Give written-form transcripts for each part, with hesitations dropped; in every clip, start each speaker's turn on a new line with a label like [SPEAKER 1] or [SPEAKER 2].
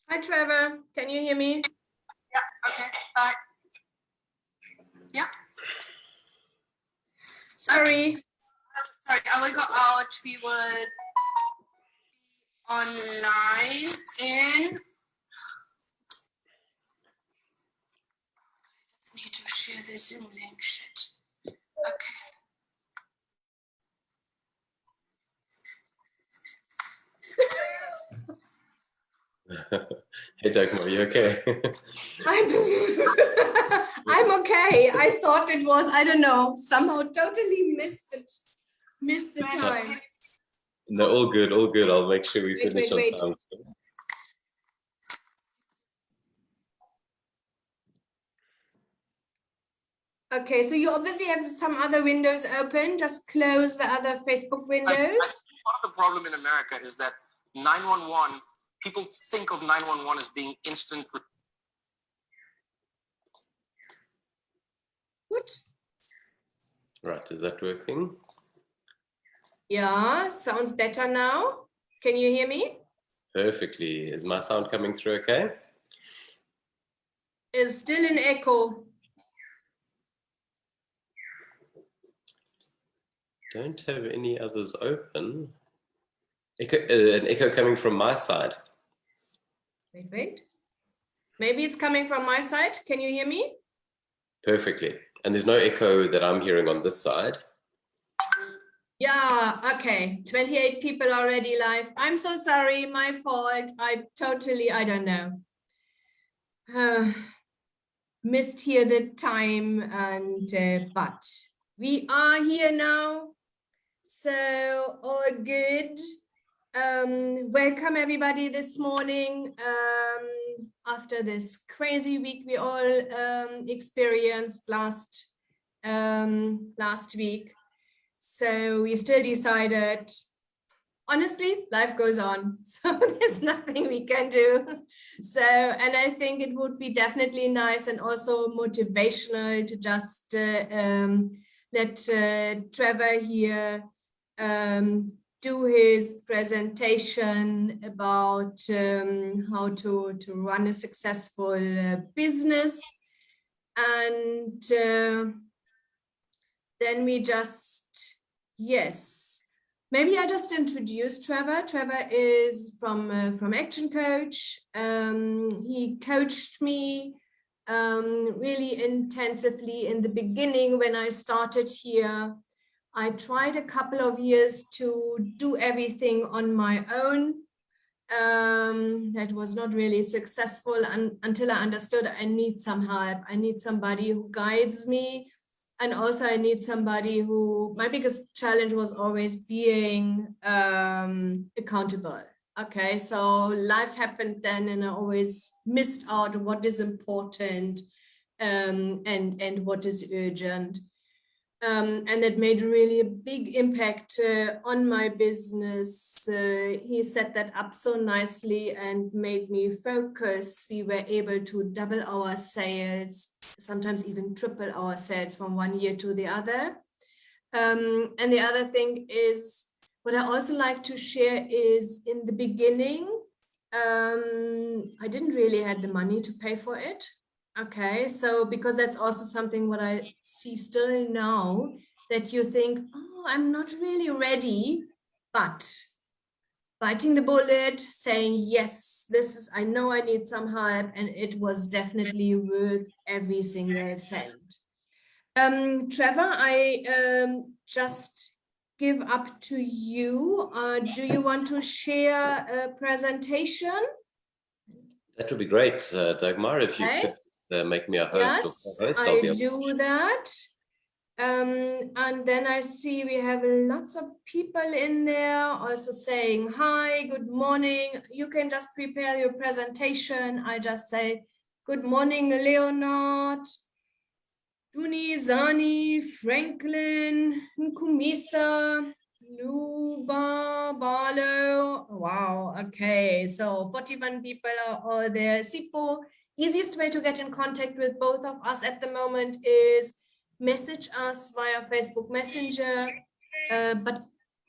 [SPEAKER 1] Hi, Trevor. Can you hear me?
[SPEAKER 2] Yeah, okay. Bye. Yeah.
[SPEAKER 1] Sorry.
[SPEAKER 2] Sorry, I will go out. We would be online in. I just need to share the Zoom link. Shit. Okay.
[SPEAKER 3] Hey Dagmar, you okay?
[SPEAKER 1] I'm okay. I thought it was, I don't know, somehow totally missed the time.
[SPEAKER 3] No, all good, all good. I'll make sure we finish on time.
[SPEAKER 1] Okay, so you obviously have some other windows open. Just close the other Facebook windows.
[SPEAKER 2] Part of the problem in America is that 911, people think of 911 as being instant.
[SPEAKER 1] What?
[SPEAKER 3] Right, is that working?
[SPEAKER 1] Yeah, sounds better now. Can you hear me?
[SPEAKER 3] Perfectly. Is my sound coming through okay?
[SPEAKER 1] It's still an echo.
[SPEAKER 3] Don't have any others open. An echo coming from my side.
[SPEAKER 1] Wait. Maybe it's coming from my side. Can you hear me?
[SPEAKER 3] Perfectly. And there's no echo that I'm hearing on this side.
[SPEAKER 1] Yeah, okay. 28 people already live. I'm so sorry, my fault. I don't know. Missed here the time and but we are here now. So all good. Welcome everybody this morning after this crazy week we all experienced last week. So we still decided, honestly, life goes on, so there's nothing we can do. So, and I think it would be definitely nice and also motivational to just let Trevor here do his presentation about how to run a successful business. And then we just, yes, maybe I just introduce Trevor. Trevor is from Action Coach. He coached me really intensively in the beginning when I started here. I tried a couple of years to do everything on my own. That was not really successful until I understood I need some help. I need somebody who guides me. And also I need somebody who, my biggest challenge was always being accountable. Okay, so life happened then and I always missed out what is important and what is urgent. And that made really a big impact on my business. He set that up so nicely and made me focus. We were able to double our sales, sometimes even triple our sales from one year to the other. And the other thing is, what I also like to share is in the beginning, I didn't really have the money to pay for it. Okay, so because that's also something what I see still now, that you think, oh, I'm not really ready, but biting the bullet, saying, yes, this is, I know I need some help, and it was definitely worth every single cent. Trevor, I just give up to you. Do you want to share a presentation?
[SPEAKER 3] That would be great, Dagmar, if you could make me a host.
[SPEAKER 1] Yes, I do that. And then I see we have lots of people in there also saying hi, good morning. You can just prepare your presentation. I just say good morning, Leonard, Duni, Zani, Franklin, Kumisa, Luba, Barlow. Wow, okay, so 41 people are all there. Sipo, easiest way to get in contact with both of us at the moment is message us via Facebook Messenger. But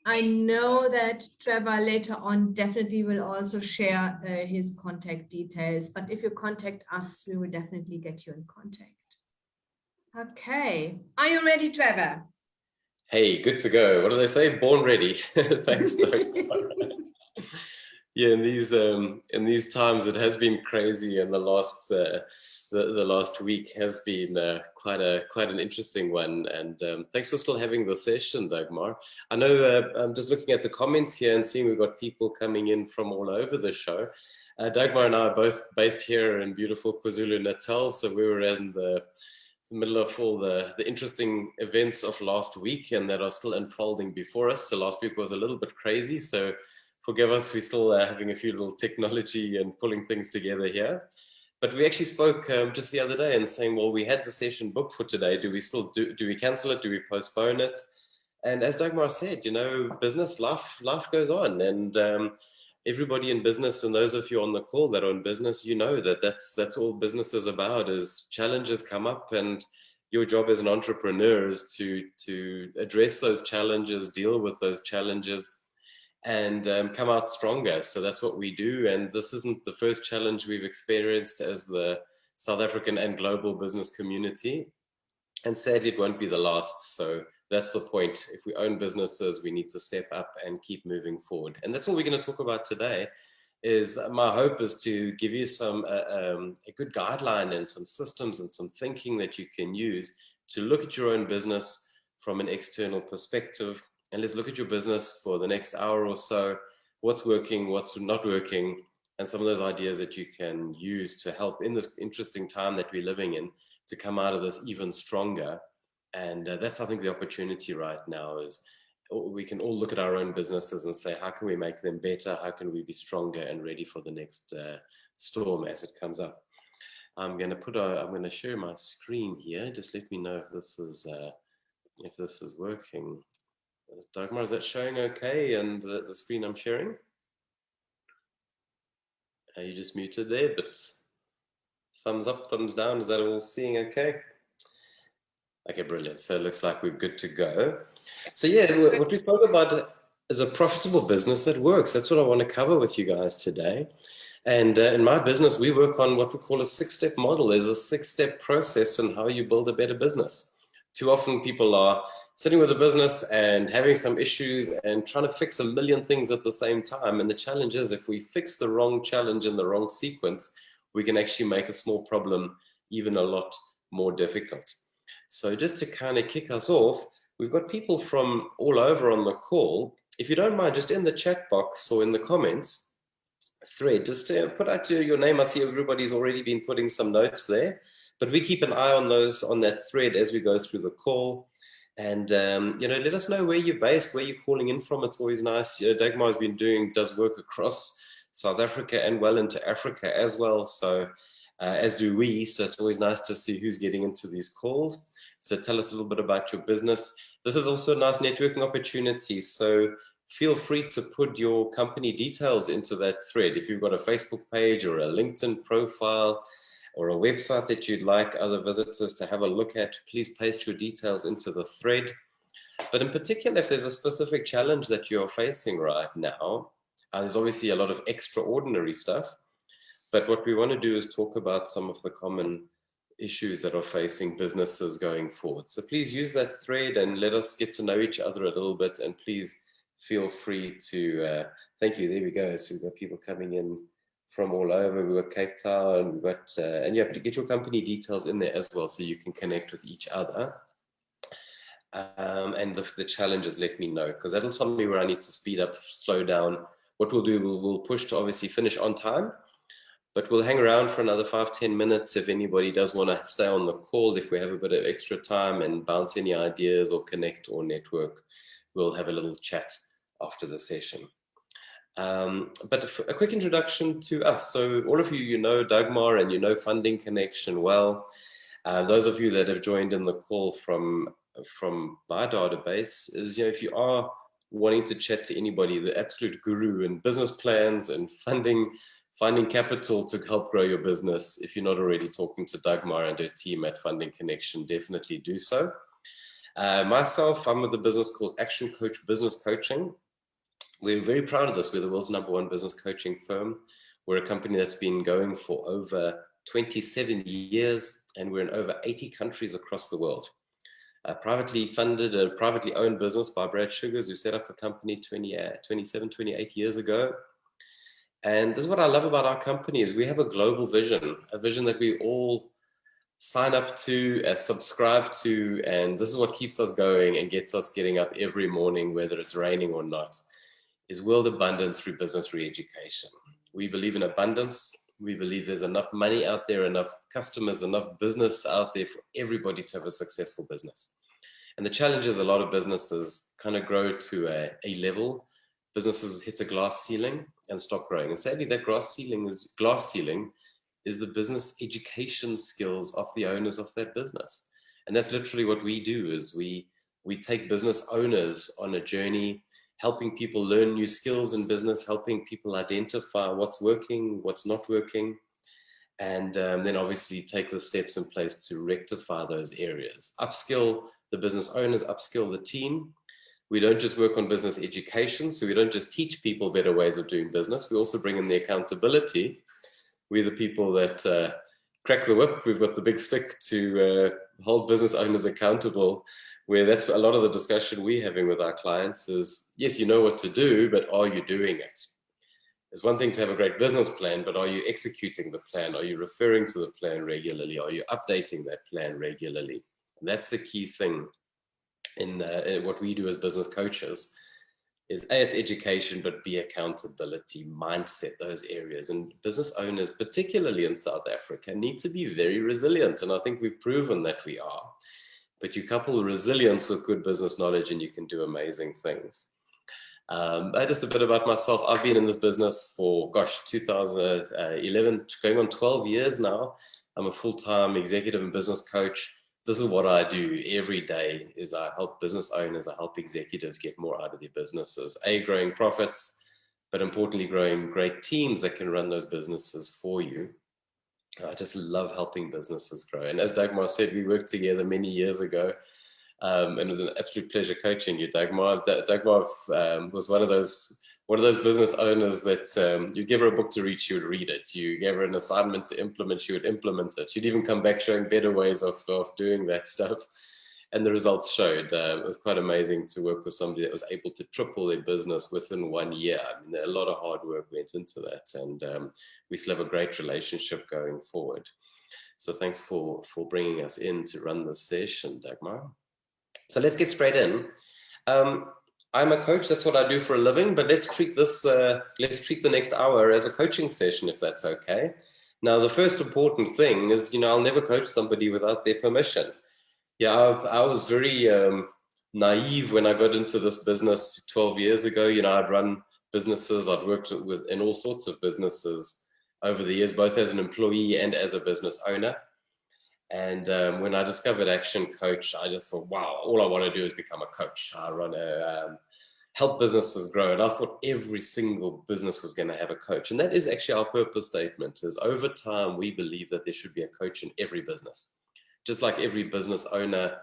[SPEAKER 1] I know that Trevor later on definitely will also share his contact details, but if you contact us, we will definitely get you in contact. Okay, are you ready, Trevor?
[SPEAKER 3] Hey, good to go. What do they say? Born ready. Thanks, Doug. Yeah, in these times, it has been crazy, and the last week has been quite an interesting one. And thanks for still having the session, Dagmar. I know I'm just looking at the comments here and seeing we've got people coming in from all over the show. Dagmar and I are both based here in beautiful KwaZulu-Natal, so we were in the middle of all the interesting events of last week and that are still unfolding before us. So last week was a little bit crazy, so forgive us, we're still having a few little technology and pulling things together here. But we actually spoke just the other day and saying, well, we had the session booked for today. Do we still do we cancel it? Do we postpone it? And as Dagmar said, you know, business life goes on, and everybody in business, and those of you on the call that are in business, you know that that's all business is about. Is challenges come up, and your job as an entrepreneur is to address those challenges, deal with those challenges, and come out stronger. So that's what we do. And this isn't the first challenge we've experienced as the South African and global business community. And sadly, it won't be the last. So that's the point. If we own businesses, we need to step up and keep moving forward. And that's what we're going to talk about today. Is my hope is to give you some a good guideline and some systems and some thinking that you can use to look at your own business from an external perspective. And let's look at your business for the next hour or so. What's working, what's not working, and some of those ideas that you can use to help in this interesting time that we're living in to come out of this even stronger. And that's, I think, the opportunity right now is we can all look at our own businesses and say, how can we make them better? How can we be stronger and ready for the next storm as it comes up? I'm going to share my screen here. Just let me know if this is working. Dagmar, is that showing okay? And the screen I'm sharing? You just muted there, but thumbs up, thumbs down. Is that all seeing okay? Okay, brilliant. So it looks like we're good to go. So yeah, what we spoke about is a profitable business that works. That's what I want to cover with you guys today. And in my business, we work on what we call a 6-step model. There's a 6-step process in how you build a better business. Too often people are sitting with a business and having some issues and trying to fix a million things at the same time. And the challenge is if we fix the wrong challenge in the wrong sequence, we can actually make a small problem even a lot more difficult. So just to kind of kick us off, we've got people from all over on the call. If you don't mind, just in the chat box or in the comments thread, just put out your name. I see everybody's already been putting some notes there, but we keep an eye on those on that thread as we go through the call. And let us know where you're based, where you're calling in from. It's always nice. Dagmar has been does work across South Africa and well into Africa as well. So as do we. So it's always nice to see who's getting into these calls. So tell us a little bit about your business. This is also a nice networking opportunity. So feel free to put your company details into that thread. If you've got a Facebook page or a LinkedIn profile or a website that you'd like other visitors to have a look at, please paste your details into the thread. But in particular, if there's a specific challenge that you're facing right now, there's obviously a lot of extraordinary stuff. But what we want to do is talk about some of the common issues that are facing businesses going forward. So please use that thread and let us get to know each other a little bit. And please feel free to, thank you, there we go. So we've got people coming in from all over. We've got Cape Town, we've got, and you have to get your company details in there as well so you can connect with each other. And the challenges, let me know, because that'll tell me where I need to speed up, slow down. What we'll do, we'll push to obviously finish on time. But we'll hang around for another 5-10 minutes if anybody does want to stay on the call. If we have a bit of extra time and bounce any ideas or connect or network, we'll have a little chat after the session. But a quick introduction to us. So all of you, you know Dagmar and you know Funding Connection well. Those of you that have joined in the call from my database is, if you are wanting to chat to anybody, the absolute guru in business plans and finding capital to help grow your business, if you're not already talking to Dagmar and her team at Funding Connection, definitely do so. Myself, I'm with a business called Action Coach Business Coaching. We're very proud of this. We're the world's #1 business coaching firm. We're a company that's been going for over 27 years, and we're in over 80 countries across the world. A privately funded and privately owned business by Brad Sugars, who set up the company 28 years ago. And this is what I love about our company is we have a global vision, a vision that we all sign up to, subscribe to, and this is what keeps us going and gets us getting up every morning, whether it's raining or not, is world abundance through business re-education. We believe in abundance. We believe there's enough money out there, enough customers, enough business out there for everybody to have a successful business. And the challenge is a lot of businesses kind of grow to a level. Businesses hit a glass ceiling and stop growing. And sadly, that glass ceiling is the business education skills of the owners of that business. And that's literally what we do is we take business owners on a journey, helping people learn new skills in business, helping people identify what's working, what's not working, and then obviously take the steps in place to rectify those areas. Upskill the business owners, upskill the team. We don't just work on business education, so we don't just teach people better ways of doing business, we also bring in the accountability. We're the people that crack the whip. We've got the big stick to hold business owners accountable, where that's a lot of the discussion we're having with our clients is, yes, you know what to do, but are you doing it? It's one thing to have a great business plan, but are you executing the plan? Are you referring to the plan regularly? Are you updating that plan regularly? And that's the key thing in what we do as business coaches. Is A, it's education, but B, accountability, mindset, those areas. And business owners, particularly in South Africa, need to be very resilient. And I think we've proven that we are. But you couple resilience with good business knowledge and you can do amazing things. Just a bit about myself. I've been in this business for, 2011, going on 12 years now. I'm a full-time executive and business coach. This is what I do every day is I help business owners, I help executives get more out of their businesses. Growing profits, but importantly, growing great teams that can run those businesses for you. I just love helping businesses grow. And as Dagmar said, we worked together many years ago. And it was an absolute pleasure coaching you, Dagmar. Dagmar was one of those business owners that you give her a book to read, she would read it. You gave her an assignment to implement, she would implement it. She'd even come back showing better ways of doing that stuff. And the results showed. It was quite amazing to work with somebody that was able to triple their business within 1 year. I mean, a lot of hard work went into that. And we still have a great relationship going forward. So thanks for bringing us in to run this session, Dagmar. So let's get straight in. I'm a coach, that's what I do for a living, but let's treat the next hour as a coaching session, if that's okay. Now, the first important thing is, I'll never coach somebody without their permission. Yeah, I was very naive when I got into this business 12 years ago. I'd run businesses, I'd worked in all sorts of businesses over the years, both as an employee and as a business owner. And when I discovered Action Coach, I just thought, wow, all I want to do is become a coach. I run help businesses grow. And I thought every single business was going to have a coach. And that is actually our purpose statement, is over time, we believe that there should be a coach in every business. Just like every business owner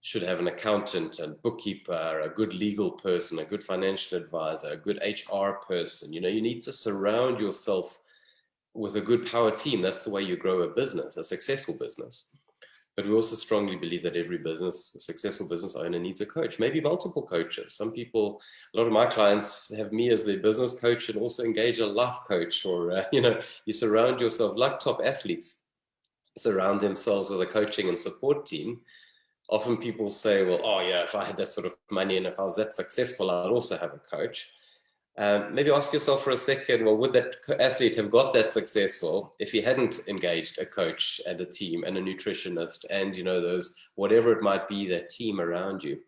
[SPEAKER 3] should have an accountant, a bookkeeper, a good legal person, a good financial advisor, a good HR person. You need to surround yourself with a good power team. That's the way you grow a business, a successful business. But we also strongly believe that every business, a successful business owner, needs a coach, maybe multiple coaches. Some people, a lot of my clients have me as their business coach and also engage a life coach, or, you surround yourself, like top athletes, surround themselves with a coaching and support team. Often people say, well, oh yeah, if I had that sort of money and if I was that successful, I'd also have a coach. Maybe ask yourself for a second, well, would that athlete have got that successful if he hadn't engaged a coach and a team and a nutritionist and, those, whatever it might be, that team around you?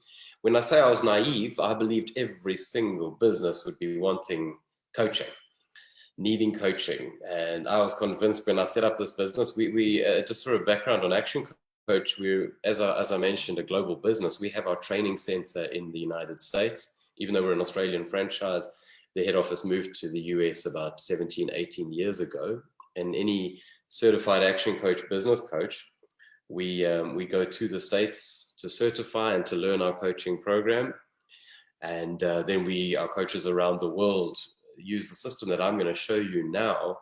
[SPEAKER 3] When I say I was naive, I believed every single business would be wanting coaching, needing coaching. And I was convinced when I set up this business, we just for a background on Action Coach, we're, as I mentioned, a global business. We have our training center in the United States, even though we're an Australian franchise. The head office moved to the US about 17, 18 years ago. And any certified Action Coach, business coach, we go to the States certify and to learn our coaching program. And then our coaches around the world use the system that I'm going to show you now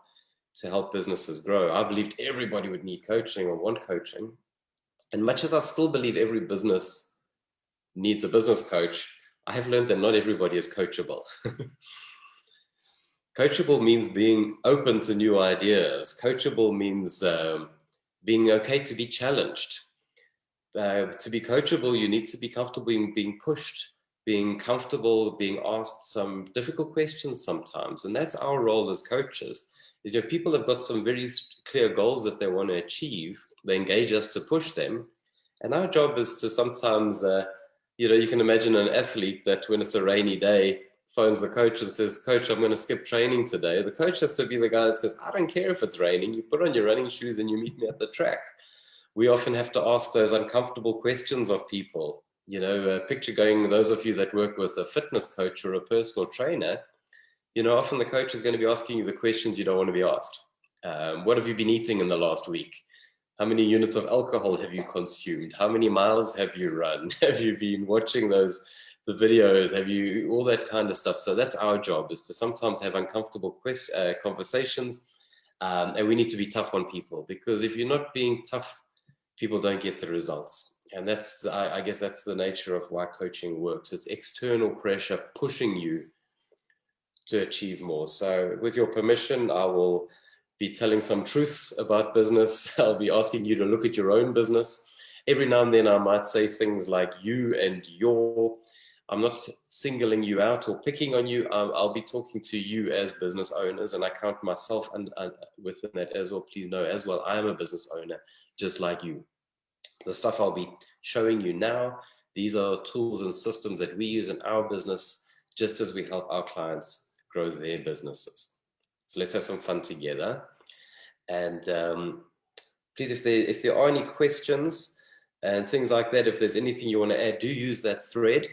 [SPEAKER 3] to help businesses grow. I believed everybody would need coaching or want coaching. And much as I still believe every business needs a business coach, I have learned that not everybody is coachable. Coachable means being open to new ideas. Coachable means being okay to be challenged. To be coachable, you need to be comfortable in being pushed, being comfortable being asked some difficult questions sometimes. And that's our role as coaches, is if people have got some very clear goals that they want to achieve, they engage us to push them. And our job is to sometimes, you can imagine an athlete that when it's a rainy day, phones the coach and says, "Coach, I'm going to skip training today." The coach has to be the guy that says, "I don't care if it's raining. You put on your running shoes and you meet me at the track." We often have to ask those uncomfortable questions of people. Picture going, those of you that work with a fitness coach or a personal trainer, often the coach is going to be asking you the questions you don't want to be asked. What have you been eating in the last week? How many units of alcohol have you consumed? How many miles have you run? Have you been watching the videos? Have you, all that kind of stuff. So that's our job, is to sometimes have uncomfortable conversations. And we need to be tough on people, because if you're not being tough, people don't get the results. And that's, I guess that's the nature of why coaching works. It's external pressure pushing you to achieve more. So with your permission, I will be telling some truths about business. I'll be asking you to look at your own business. Every now and then I might say things like you and your. I'm not singling you out or picking on you. I'll be talking to you as business owners, and I count myself within that as well. Please know as well, I am a business owner just like you. The stuff I'll be showing you now, these are tools and systems that we use in our business, just as we help our clients grow their businesses. So let's have some fun together. And please, if there are any questions and things like that, if there's anything you want to add, do use that thread.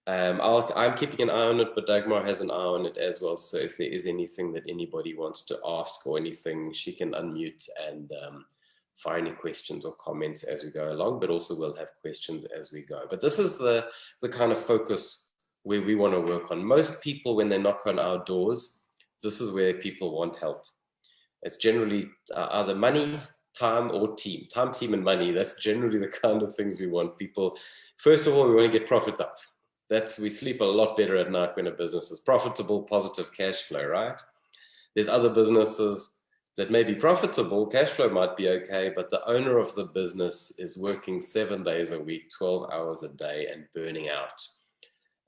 [SPEAKER 3] I'm keeping an eye on it, but Dagmar has an eye on it as well. So if there is anything that anybody wants to ask or anything, she can unmute and fire any questions or comments as we go along, but also we'll have questions as we go. But this is the kind of focus where we want to work on. Most people, when they knock on our doors, this is where people want help. It's generally either money, time, or team. Time, team, and money. That's generally the kind of things we want. People, first of all, we want to get profits up. We sleep a lot better at night when a business is profitable, positive cash flow, right? There's other businesses that may be profitable, cash flow might be okay, but the owner of the business is working 7 days a week, 12 hours a day, and burning out,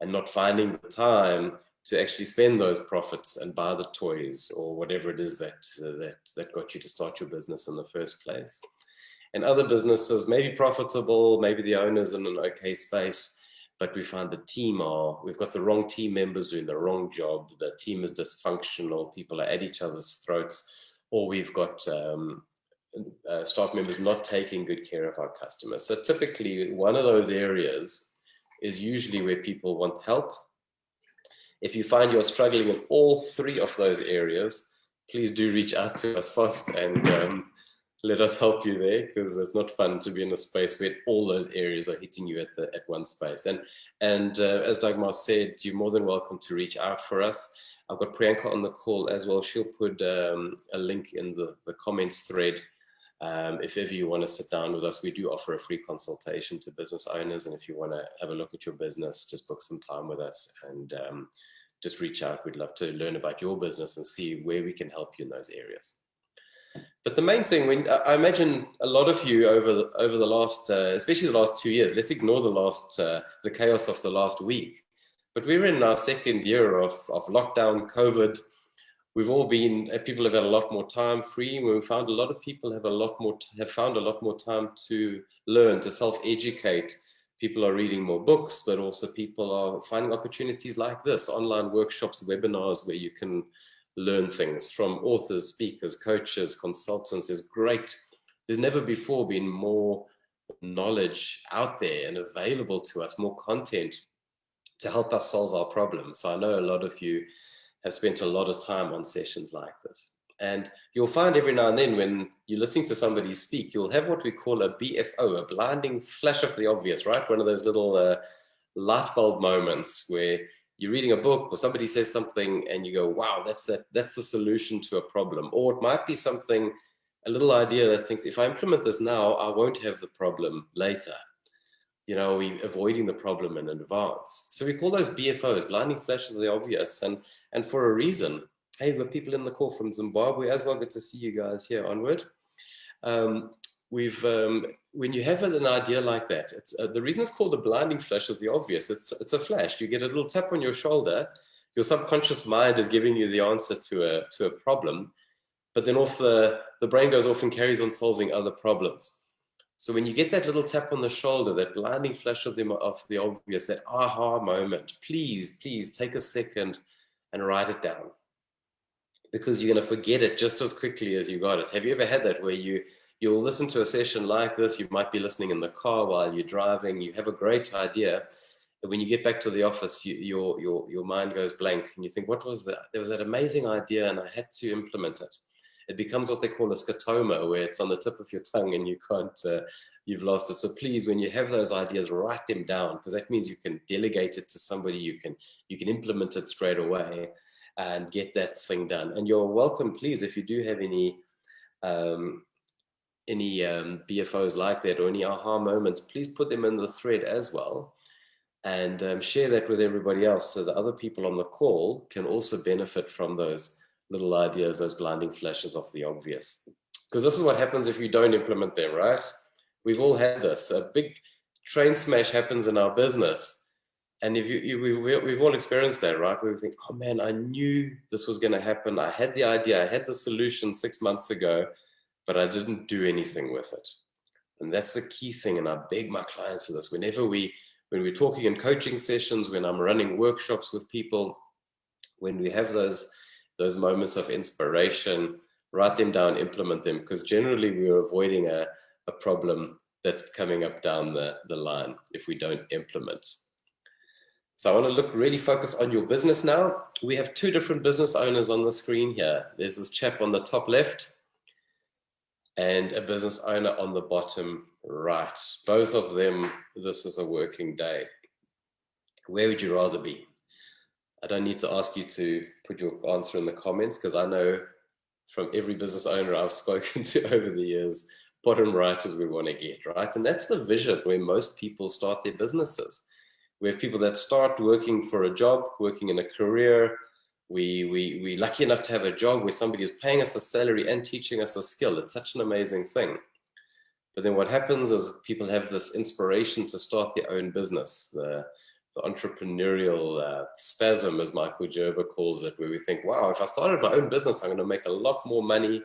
[SPEAKER 3] and not finding the time to actually spend those profits and buy the toys or whatever it is that got you to start your business in the first place. And other businesses may be profitable, maybe the owner's in an okay space, but we find we've got the wrong team members doing the wrong job, the team is dysfunctional, people are at each other's throats, or we've got staff members not taking good care of our customers. So typically one of those areas is usually where people want help. If you find you're struggling in all three of those areas, please do reach out to us fast and let us help you there, because it's not fun to be in a space where all those areas are hitting you at one space. And as Dagmar said, you're more than welcome to reach out for us. I've got Priyanka on the call as well. She'll put a link in the comments thread. If ever you want to sit down with us, we do offer a free consultation to business owners. And if you want to have a look at your business, just book some time with us and just reach out. We'd love to learn about your business and see where we can help you in those areas. But the main thing, I imagine a lot of you over the last, especially the last 2 years, let's ignore the chaos of the last week, but we're in our second year of lockdown, COVID. People have had a lot more time free. We found a lot of people have found a lot more time to learn, to self-educate. People are reading more books, but also people are finding opportunities like this, online workshops, webinars, where you can learn things from authors, speakers, coaches, consultants. There's never before been more knowledge out there and available to us, more content to help us solve our problems. So I know a lot of you have spent a lot of time on sessions like this. And you'll find every now and then when you're listening to somebody speak, you'll have what we call a BFO, a blinding flash of the obvious, right? One of those little light bulb moments where you're reading a book or somebody says something and you go, wow, that's the solution to a problem. Or it might be something, a little idea that thinks, if I implement this now, I won't have the problem later. You know, we're avoiding the problem in advance. So we call those BFOs, blinding flashes of the obvious, and for a reason. Hey, we've got people in the call from Zimbabwe as well. Good to see you guys here. Onward. When you have an idea like that, it's the reason it's called a blinding flash of the obvious. It's a flash. You get a little tap on your shoulder. Your subconscious mind is giving you the answer to a problem, but then the brain goes off and carries on solving other problems. So when you get that little tap on the shoulder, that blinding flash of the obvious, that aha moment, please take a second and write it down, because you're going to forget it just as quickly as you got it. Have you ever had that where you'll listen to a session like this? You might be listening in the car while you're driving. You have a great idea, and when you get back to the office, your mind goes blank, and you think, what was that? There was that amazing idea, and I had to implement it. It becomes what they call a scotoma, where it's on the tip of your tongue and you can't, you've lost it. So please, when you have those ideas, write them down, because that means you can delegate it to somebody. You can implement it straight away and get that thing done. And you're welcome, please, if you do have any BFOs like that or any aha moments, please put them in the thread as well, and share that with everybody else, so that other people on the call can also benefit from those little ideas, those blinding flashes of the obvious. Because this is what happens if you don't implement them, right? We've all had this. A big train smash happens in our business. And if we've all experienced that, right? We think, oh man, I knew this was going to happen. I had the idea, I had the solution 6 months ago, but I didn't do anything with it. And that's the key thing. And I beg my clients for this. When we're talking in coaching sessions, when I'm running workshops with people, when we have those moments of inspiration, write them down, implement them, because generally we're avoiding a problem that's coming up down the line if we don't implement. So I want to really focus on your business now. We have two different business owners on the screen here. There's this chap on the top left and a business owner on the bottom right. Both of them, this is a working day. Where would you rather be? I don't need to ask you to put your answer in the comments, because I know from every business owner I've spoken to over the years, bottom right is where we want to get, right? And that's the vision where most people start their businesses. We have people that start working for a job, working in a career. We're lucky enough to have a job where somebody is paying us a salary and teaching us a skill. It's such an amazing thing. But then what happens is people have this inspiration to start their own business, the entrepreneurial spasm, as Michael Gerber calls it, where we think, wow, if I started my own business, I'm going to make a lot more money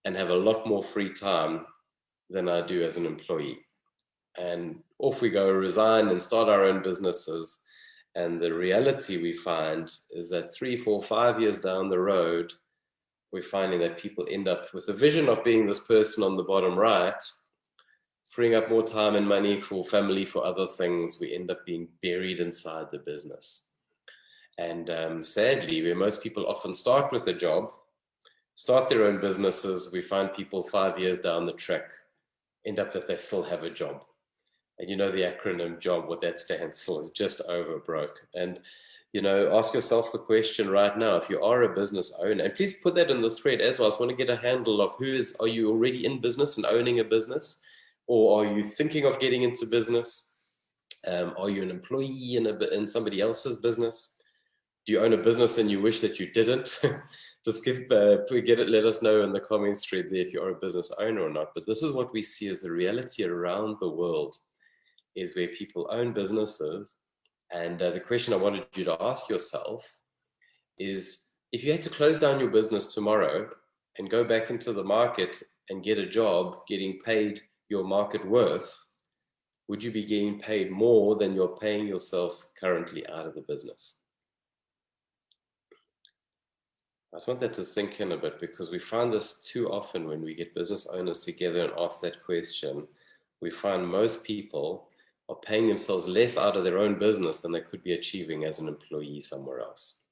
[SPEAKER 3] and have a lot more free time than I do as an employee. And off we go, resign and start our own businesses. And the reality we find is that 3, 4, 5 years down the road, we're finding that people end up with the vision of being this person on the bottom right, freeing up more time and money for family, for other things. We end up being buried inside the business. And sadly, where most people often start with a job, start their own businesses, we find people 5 years down the track end up that they still have a job. And you know the acronym JOB, what that stands for is just over broke. And you know, ask yourself the question right now, if you are a business owner, and please put that in the thread as well. I just want to get a handle of are you already in business and owning a business? Or are you thinking of getting into business? Are you an employee in somebody else's business? Do you own a business and you wish that you didn't? Just let us know in the comments thread there if you are a business owner or not. But this is what we see as the reality around the world, is where people own businesses. And the question I wanted you to ask yourself is, if you had to close down your business tomorrow and go back into the market and get a job getting paid your market worth, would you be getting paid more than you're paying yourself currently out of the business? I just want that to sink in a bit, because we find this too often when we get business owners together and ask that question. We find most people are paying themselves less out of their own business than they could be achieving as an employee somewhere else.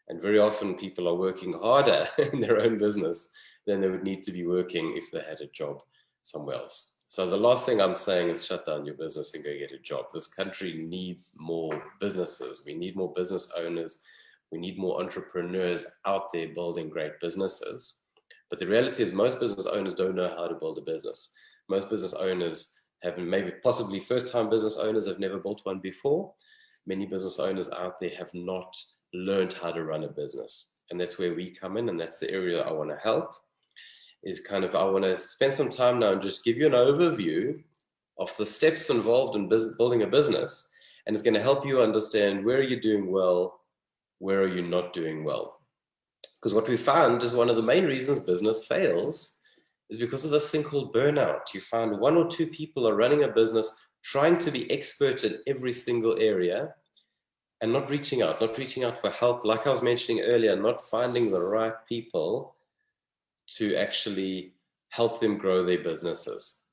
[SPEAKER 3] And very often people are working harder in their own business than they would need to be working if they had a job somewhere else. So the last thing I'm saying is shut down your business and go get a job. This country needs more businesses. We need more business owners. We need more entrepreneurs out there building great businesses. But the reality is most business owners don't know how to build a business. Most business owners have maybe possibly first-time business owners have never built one before. Many business owners out there have not learned how to run a business. And that's where we come in, and that's the area I want to help. Is kind of, I want to spend some time now and just give you an overview of the steps involved in building a business, and it's going to help you understand where are you doing well, where are you not doing well. Because what we found is one of the main reasons business fails is because of this thing called burnout. You find one or two people are running a business trying to be expert in every single area and not reaching out for help. Like I was mentioning earlier, not finding the right people to actually help them grow their businesses.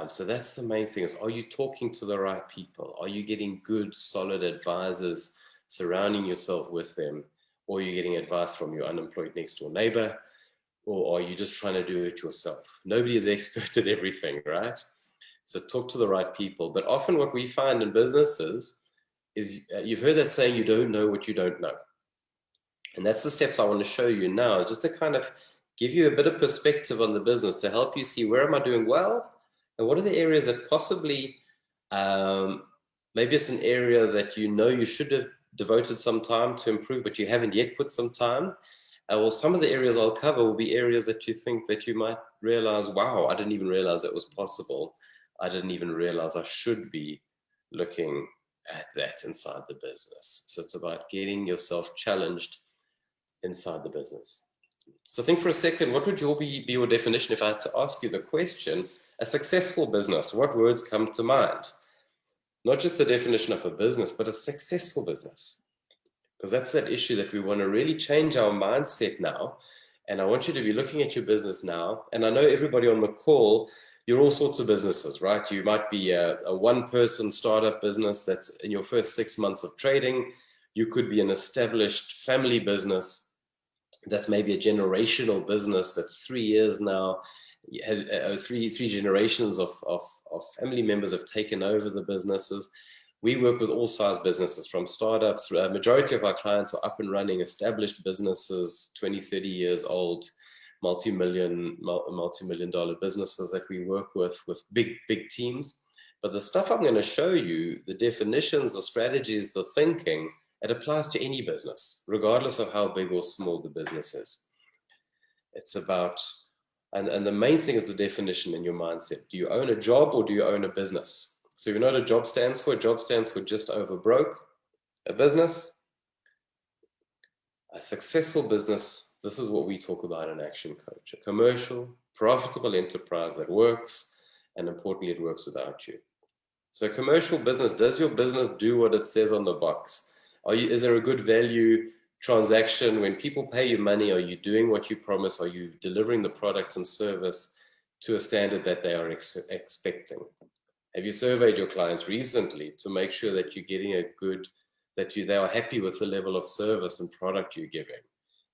[SPEAKER 3] So that's the main thing is, are you talking to the right people? Are you getting good, solid advisors, surrounding yourself with them? Or are you getting advice from your unemployed next door neighbor? Or are you just trying to do it yourself? Nobody is expert at everything, right? So talk to the right people. But often what we find in businesses is, you've heard that saying, you don't know what you don't know. And that's the steps I want to show you now, is just to kind of give you a bit of perspective on the business to help you see where am I doing well, and what are the areas that possibly, maybe it's an area that you know you should have devoted some time to improve, but you haven't yet put some time. Or some of the areas I'll cover will be areas that you think that you might realize, wow, I didn't even realize that was possible. I didn't even realize I should be looking at that inside the business. So it's about getting yourself challenged inside the business. So think for a second, what would be your definition if I had to ask you the question, a successful business? What words come to mind? Not just the definition of a business, but a successful business. Because that's that issue that we want to really change our mindset now. And I want you to be looking at your business now. And I know everybody on the call, you're all sorts of businesses, right? You might be a one-person startup business that's in your first 6 months of trading. You could be an established family business that's maybe a generational business that's 3 years now, has three generations of family members have taken over the businesses. We work with all size businesses, from startups. A majority of our clients are up and running, established businesses, 20, 30 years old, multi-million dollar businesses that we work with big teams. But the stuff I'm going to show you, the definitions, the strategies, the thinking, it applies to any business, regardless of how big or small the business is. It's about, and the main thing is the definition in your mindset. Do you own a job or do you own a business? So you know what a job stands for? A job stands for just over broke. A business, a successful business, this is what we talk about in Action Coach. A commercial, profitable enterprise that works, and importantly, it works without you. So a commercial business, does your business do what it says on the box? Is there a good value transaction? When people pay you money, are you doing what you promise? Are you delivering the product and service to a standard that they are expecting? Have you surveyed your clients recently to make sure that you're getting they are happy with the level of service and product you're giving?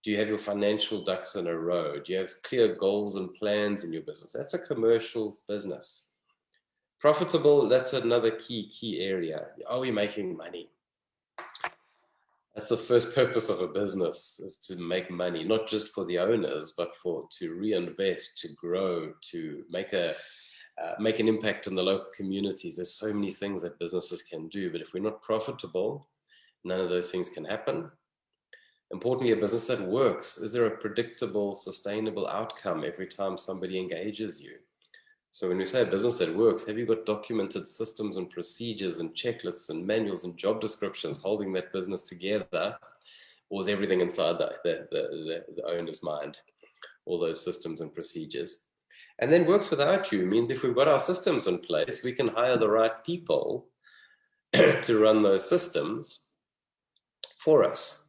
[SPEAKER 3] Do you have your financial ducks in a row? Do you have clear goals and plans in your business? That's a commercial business. Profitable, that's another key area. Are we making money? That's the first purpose of a business, is to make money, not just for the owners, but to reinvest, to grow, to make an impact in the local communities. There's so many things that businesses can do, but if we're not profitable, none of those things can happen. Importantly, a business that works. Is there a predictable, sustainable outcome every time somebody engages you? So when we say a business that works, have you got documented systems and procedures and checklists and manuals and job descriptions holding that business together? Or is everything inside the owner's mind, all those systems and procedures? And then works without you means if we've got our systems in place, we can hire the right people to run those systems for us.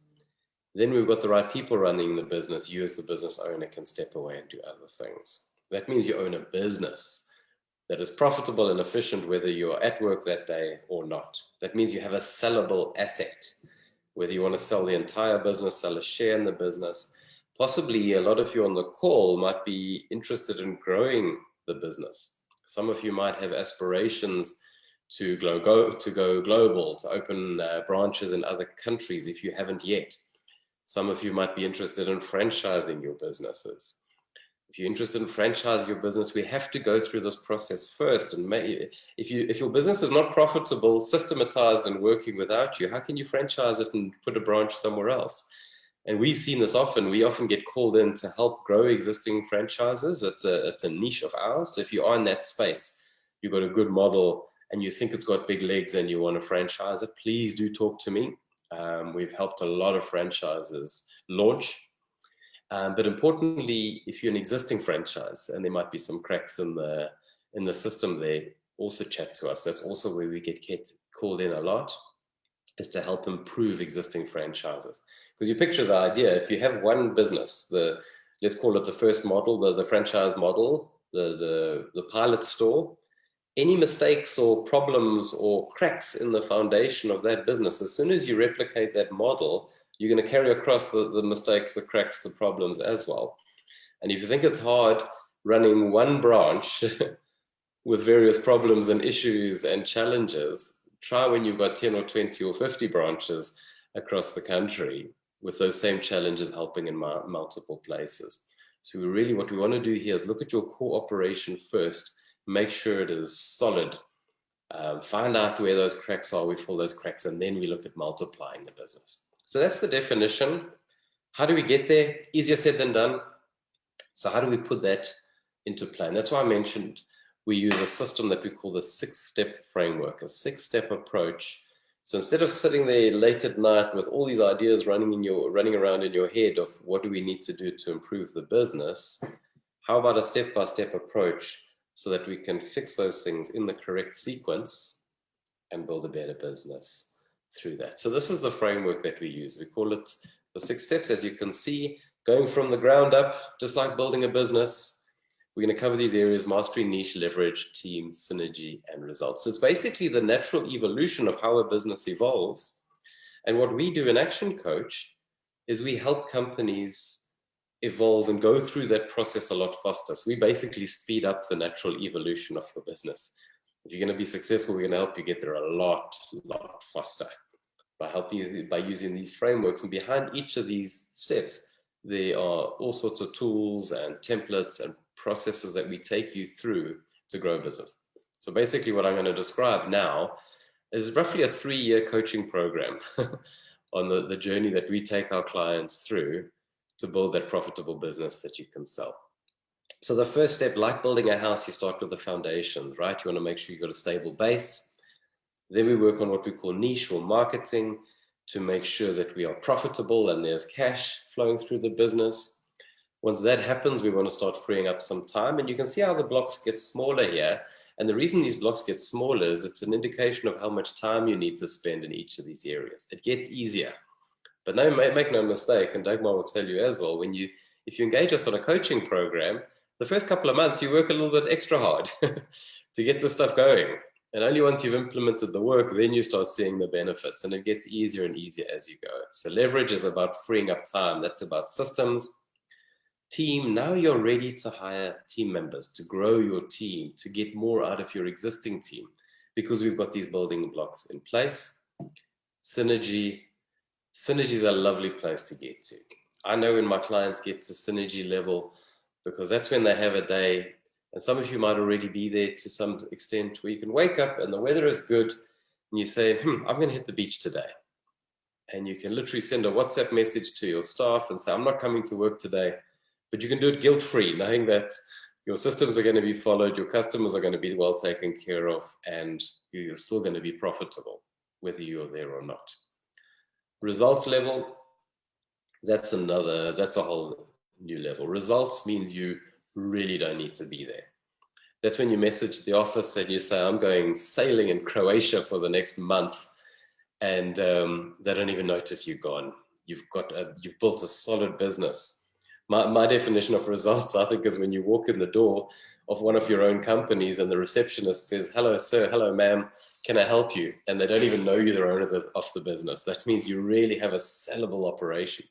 [SPEAKER 3] Then we've got the right people running the business. You as the business owner can step away and do other things. That means you own a business that is profitable and efficient, whether you're at work that day or not. That means you have a sellable asset, whether you want to sell the entire business, sell a share in the business. Possibly a lot of you on the call might be interested in growing the business. Some of you might have aspirations to go global, to open branches in other countries if you haven't yet. Some of you might be interested in franchising your businesses. If you're interested in franchising your business, we have to go through this process first. And if your business is not profitable, systematized, and working without you, how can you franchise it and put a branch somewhere else? And we've seen this often. We often get called in to help grow existing franchises. It's a niche of ours. So if you are in that space, you've got a good model and you think it's got big legs and you want to franchise it, please do talk to me. We've helped a lot of franchises launch. But importantly, if you're an existing franchise and there might be some cracks in the system there, also chat to us. That's also where we get called in a lot, is to help improve existing franchises. Because you picture the idea, if you have one business, let's call it the first model, the franchise model, the pilot store, any mistakes or problems or cracks in the foundation of that business, as soon as you replicate that model, you're going to carry across the mistakes, the cracks, the problems as well. And if you think it's hard running one branch with various problems and issues and challenges, try when you've got 10 or 20 or 50 branches across the country with those same challenges helping in multiple places. So really what we want to do here is look at your core operation first, make sure it is solid, find out where those cracks are, we fill those cracks, and then we look at multiplying the business. So that's the definition. How do we get there? Easier said than done. So how do we put that into plan? That's why I mentioned we use a system that we call the 6-step framework, a 6-step approach. So instead of sitting there late at night with all these ideas running around in your head of what do we need to do to improve the business, how about a step-by-step approach so that we can fix those things in the correct sequence and build a better business through that. So this is the framework that we use. We call it the 6 steps, as you can see, going from the ground up, just like building a business. We're going to cover these areas: mastery, niche, leverage, team, synergy, and results. So it's basically the natural evolution of how a business evolves. And what we do in Action Coach is we help companies evolve and go through that process a lot faster. So we basically speed up the natural evolution of your business. If you're going to be successful, we're going to help you get there a lot faster by using these frameworks. And behind each of these steps, there are all sorts of tools and templates and processes that we take you through to grow a business. So basically what I'm going to describe now is roughly a 3-year coaching program on the journey that we take our clients through to build that profitable business that you can sell. So the first step, like building a house, you start with the foundations, right? You want to make sure you've got a stable base. Then we work on what we call niche or marketing to make sure that we are profitable and there's cash flowing through the business. Once that happens, we want to start freeing up some time. And you can see how the blocks get smaller here. And the reason these blocks get smaller is it's an indication of how much time you need to spend in each of these areas. It gets easier. But no, make no mistake, and Dagmar will tell you as well, if you engage us on a coaching program, the first couple of months, you work a little bit extra hard to get this stuff going. And only once you've implemented the work, then you start seeing the benefits, and it gets easier and easier as you go. So leverage is about freeing up time. That's about systems. Team, now you're ready to hire team members, to grow your team, to get more out of your existing team, because we've got these building blocks in place. Synergy is a lovely place to get to. I know when my clients get to synergy level, because that's when they have a day, and some of you might already be there to some extent, where you can wake up and the weather is good, and you say, I'm going to hit the beach today. And you can literally send a WhatsApp message to your staff and say, I'm not coming to work today, but you can do it guilt-free, knowing that your systems are going to be followed, your customers are going to be well taken care of, and you're still going to be profitable, whether you're there or not. Results level, that's a whole new level. Results means you really don't need to be there. That's when you message the office and you say, I'm going sailing in Croatia for the next month, and they don't even notice you're gone. You've built a solid business. My definition of results, I think, is when you walk in the door of one of your own companies and the receptionist says, hello, sir, hello, ma'am. can I help you? And they don't even know you're the owner of the business. That means you really have a sellable operation.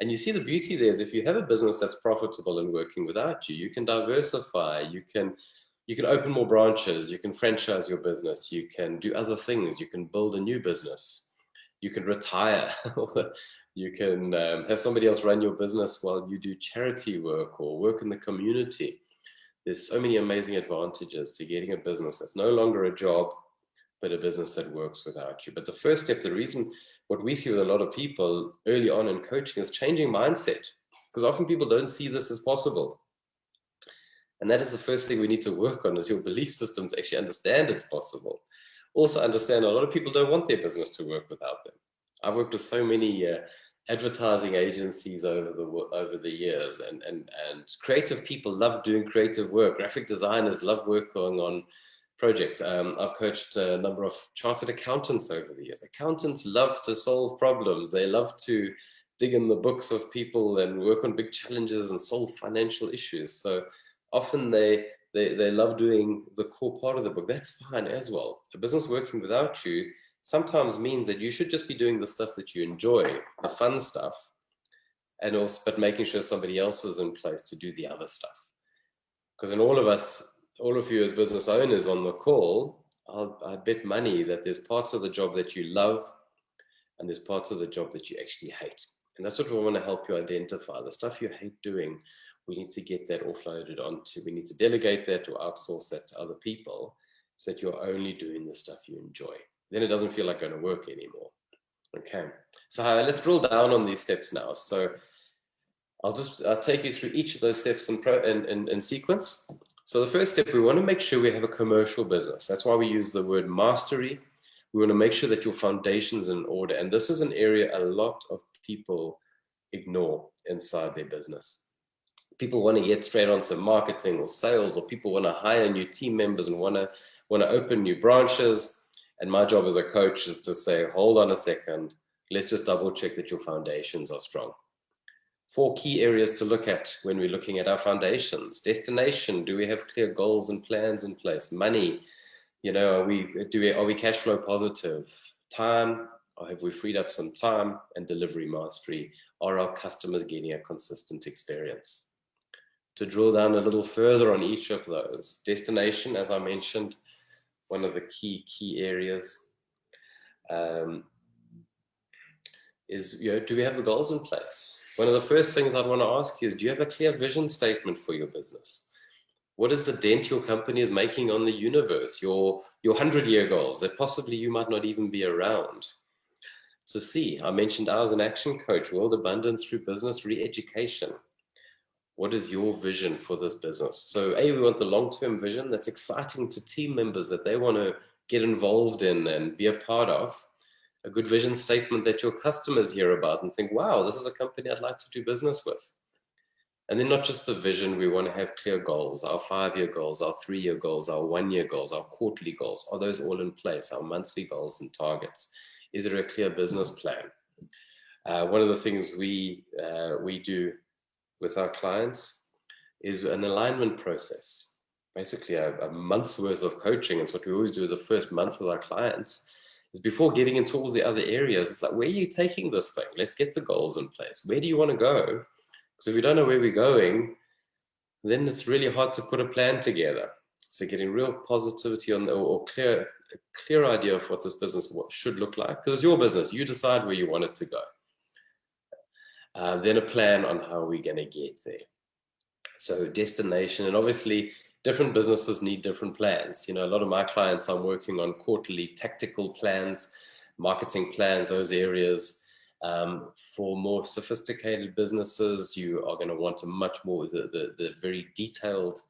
[SPEAKER 3] And you see the beauty there is if you have a business that's profitable and working without you, you can diversify, you can open more branches, you can franchise your business, you can do other things, you can build a new business, you can retire, you can have somebody else run your business while you do charity work or work in the community. There's so many amazing advantages to getting a business that's no longer a job, but a business that works without you. But the first step, the reason, what we see with a lot of people early on in coaching is changing mindset, because often people don't see this as possible. And that is the first thing we need to work on, is your belief system to actually understand it's possible. Also understand a lot of people don't want their business to work without them. I've worked with so many advertising agencies over the years, and creative people love doing creative work. Graphic designers love working on projects. I've coached a number of chartered accountants over the years. Accountants love to solve problems. They love to dig in the books of people and work on big challenges and solve financial issues. So often they love doing the core part of the book. That's fine as well. A business working without you sometimes means that you should just be doing the stuff that you enjoy, the fun stuff, and also, but making sure somebody else is in place to do the other stuff. Because in all of us, all of you as business owners on the call, I bet money that there's parts of the job that you love and there's parts of the job that you actually hate. And that's what we want to help you identify. The stuff you hate doing, we need to get that offloaded onto. We need to delegate that or outsource that to other people so that you're only doing the stuff you enjoy. Then it doesn't feel like going to work anymore. Okay, so let's drill down on these steps now. So I'll take you through each of those steps in sequence. So the first step, we want to make sure we have a commercial business. That's why we use the word mastery. We want to make sure that your foundation's in order. And this is an area a lot of people ignore inside their business. People want to get straight onto marketing or sales, or people want to hire new team members and want to open new branches. And my job as a coach is to say, hold on a second, let's just double check that your foundations are strong. 4 key areas to look at when we're looking at our foundations. Destination, do we have clear goals and plans in place? Money, you know, are we cash flow positive? Time, or have we freed up some time? And delivery mastery, are our customers getting a consistent experience? To drill down a little further on each of those. Destination, as I mentioned, one of the key areas is, you know, do we have the goals in place? One of the first things I'd want to ask you is, do you have a clear vision statement for your business? What is the dent your company is making on the universe? Your 100-year goals that possibly you might not even be around to see. I mentioned I was an action coach, world abundance through business re-education. What is your vision for this business? So we want the long-term vision that's exciting to team members that they want to get involved in and be a part of. A good vision statement that your customers hear about and think, wow, this is a company I'd like to do business with. And then not just the vision, we want to have clear goals, our 5-year goals, our 3-year goals, our 1-year goals, our quarterly goals. Are those all in place? Our monthly goals and targets? Is there a clear business plan? One of the things we do with our clients is an alignment process. Basically a month's worth of coaching. It's what we always do the first month with our clients, is before getting into all the other areas, it's like, where are you taking this thing? Let's get the goals in place. Where do you want to go? Because if we don't know where we're going, then it's really hard to put a plan together. So getting real positivity on or clear idea of what this business should look like, because it's your business. You decide where you want it to go. Then a plan on how we're going to get there. So destination, and obviously different businesses need different plans. You know, a lot of my clients, I'm working on quarterly tactical plans, marketing plans, those areas. For more sophisticated businesses, you are going to want a much more the very detailed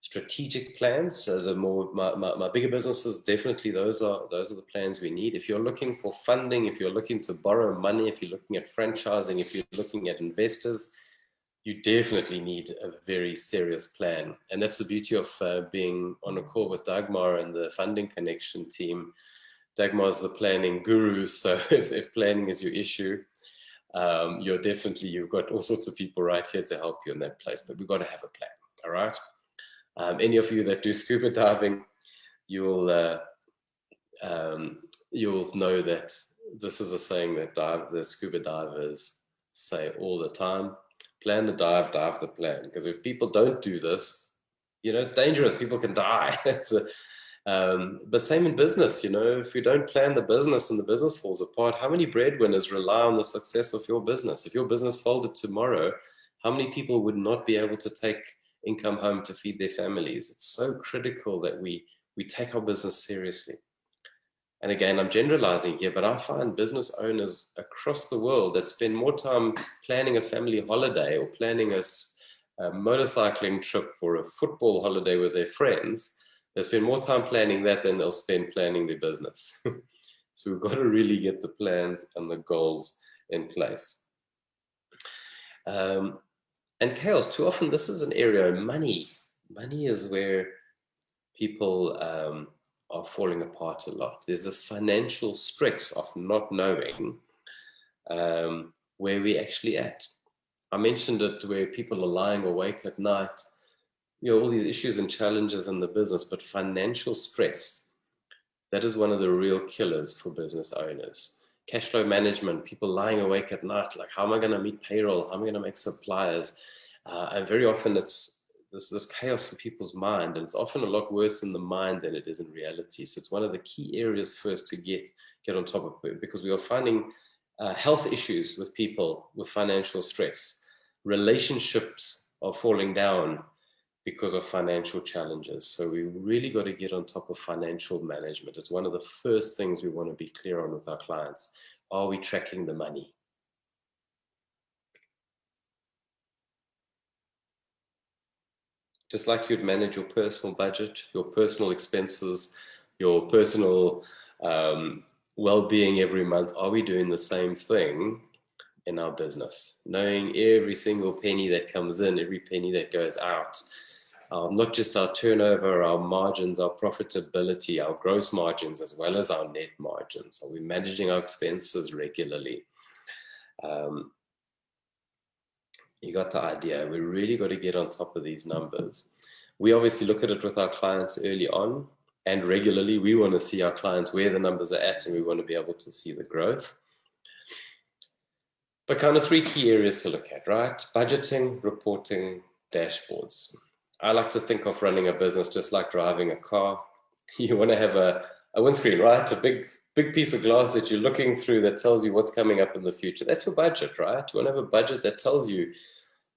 [SPEAKER 3] strategic plans. So the more my bigger businesses, definitely those are the plans we need. If you're looking for funding, if you're looking to borrow money, if you're looking at franchising, if you're looking at investors, you definitely need a very serious plan. And that's the beauty of being on a call with Dagmar and the Funding Connection team. Dagmar's the planning guru, so if planning is your issue, you've got all sorts of people right here to help you in that place, but we've got to have a plan, all right? Any of you that do scuba diving, you'll you'll know that this is a saying that the scuba divers say all the time: plan the dive, dive the plan. Because if people don't do this, it's dangerous. People can die. But same in business, if you don't plan the business and the business falls apart, how many breadwinners rely on the success of your business? If your business folded tomorrow, how many people would not be able to take income home to feed their families? It's so critical that we take our business seriously. And again, I'm generalizing here, but I find business owners across the world that spend more time planning a family holiday or planning a motorcycling trip or a football holiday with their friends. They spend more time planning that than they'll spend planning their business. So we've got to really get the plans and the goals in place. And chaos, too often this is an area of money. Money is where people are falling apart a lot. There's this financial stress of not knowing where we're actually at. I mentioned it, where people are lying awake at night, all these issues and challenges in the business, but financial stress, that is one of the real killers for business owners. Cash flow management, people lying awake at night, like, how am I going to meet payroll? How am I going to make suppliers? And very often it's this chaos in people's mind, and it's often a lot worse in the mind than it is in reality. So it's one of the key areas first to get on top of it, because we are finding health issues with people with financial stress. Relationships are falling down because of financial challenges. So we really got to get on top of financial management. It's one of the first things we want to be clear on with our clients. Are we tracking the money? Just like you'd manage your personal budget, your personal expenses, your personal well-being every month, are we doing the same thing in our business? Knowing every single penny that comes in, every penny that goes out, not just our turnover, our margins, our profitability, our gross margins, as well as our net margins. Are we managing our expenses regularly? You got the idea. We really got to get on top of these numbers. We obviously look at it with our clients early on and regularly. We want to see our clients where the numbers are at, and we want to be able to see the growth. But kind of 3 key areas to look at, right? Budgeting, reporting, dashboards. I like to think of running a business just like driving a car. You want to have a windscreen, right? A big piece of glass that you're looking through that tells you what's coming up in the future. That's your budget, right? You want to have a budget that tells you,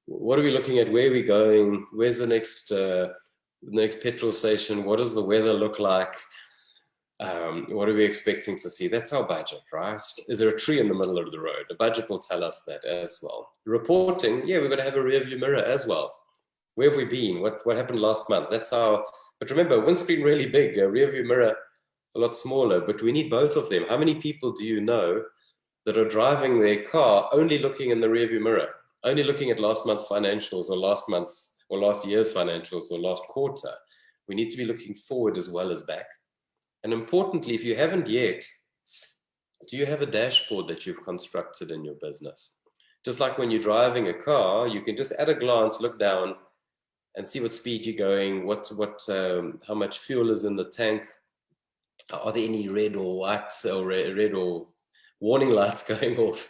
[SPEAKER 3] what are we looking at? Where are we going? Where's the next petrol station? What does the weather look like? What are we expecting to see? That's our budget, right? Is there a tree in the middle of the road? The budget will tell us that as well. Reporting, yeah, we've got to have a rear view mirror as well. Where have we been? What happened last month? That's our, but remember, windscreen really big, a rear view mirror a lot smaller, but we need both of them. How many people do you know that are driving their car only looking in the rear view mirror, only looking at last month's financials or last month's or last year's financials or last quarter? We need to be looking forward as well as back. And importantly, if you haven't yet, do you have a dashboard that you've constructed in your business? Just like when you're driving a car, you can just at a glance look down and see what speed you're going, how much fuel is in the tank. Are there any red or white or red or warning lights going off?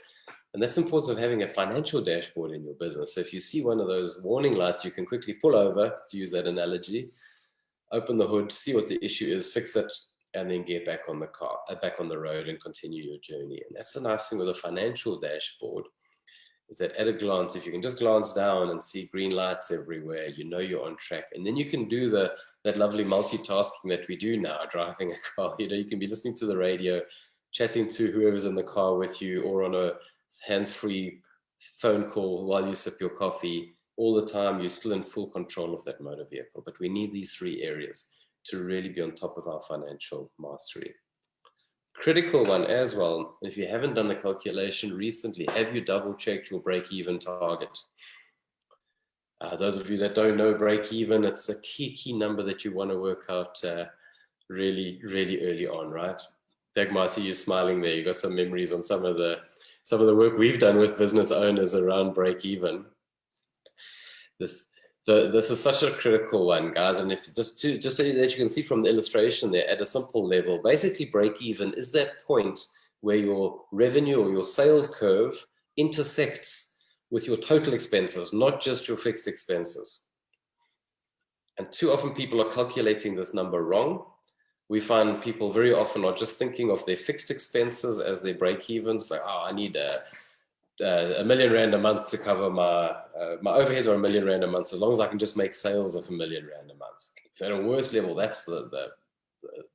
[SPEAKER 3] And that's the importance of having a financial dashboard in your business. So if you see one of those warning lights, you can quickly pull over, to use that analogy, open the hood, see what the issue is, fix it, and then get back on the road and continue your journey. And that's the nice thing with a financial dashboard, is that at a glance, if you can just glance down and see green lights everywhere, you know you're on track. And then you can do that lovely multitasking that we do now, driving a car. You can be listening to the radio, chatting to whoever's in the car with you, or on a hands-free phone call while you sip your coffee. All the time, you're still in full control of that motor vehicle. But we need these 3 areas to really be on top of our financial mastery. Critical one as well, if you haven't done the calculation recently, have you double-checked your break-even target? Those of you that don't know break-even, it's a key number that you want to work out really, really early on, right? Dagmar, I see you smiling there. You got some memories on some of the work we've done with business owners around break-even. This This is such a critical one, guys. And if just so that you can see from the illustration there, at a simple level, basically break even is that point where your revenue or your sales curve intersects with your total expenses, not just your fixed expenses. And too often people are calculating this number wrong. We find people very often are just thinking of their fixed expenses as their break even. So, oh, I need R1 million a month to cover my overheads, or R1 million a month, as long as I can just make sales of R1 million a month. So at a worst level, that's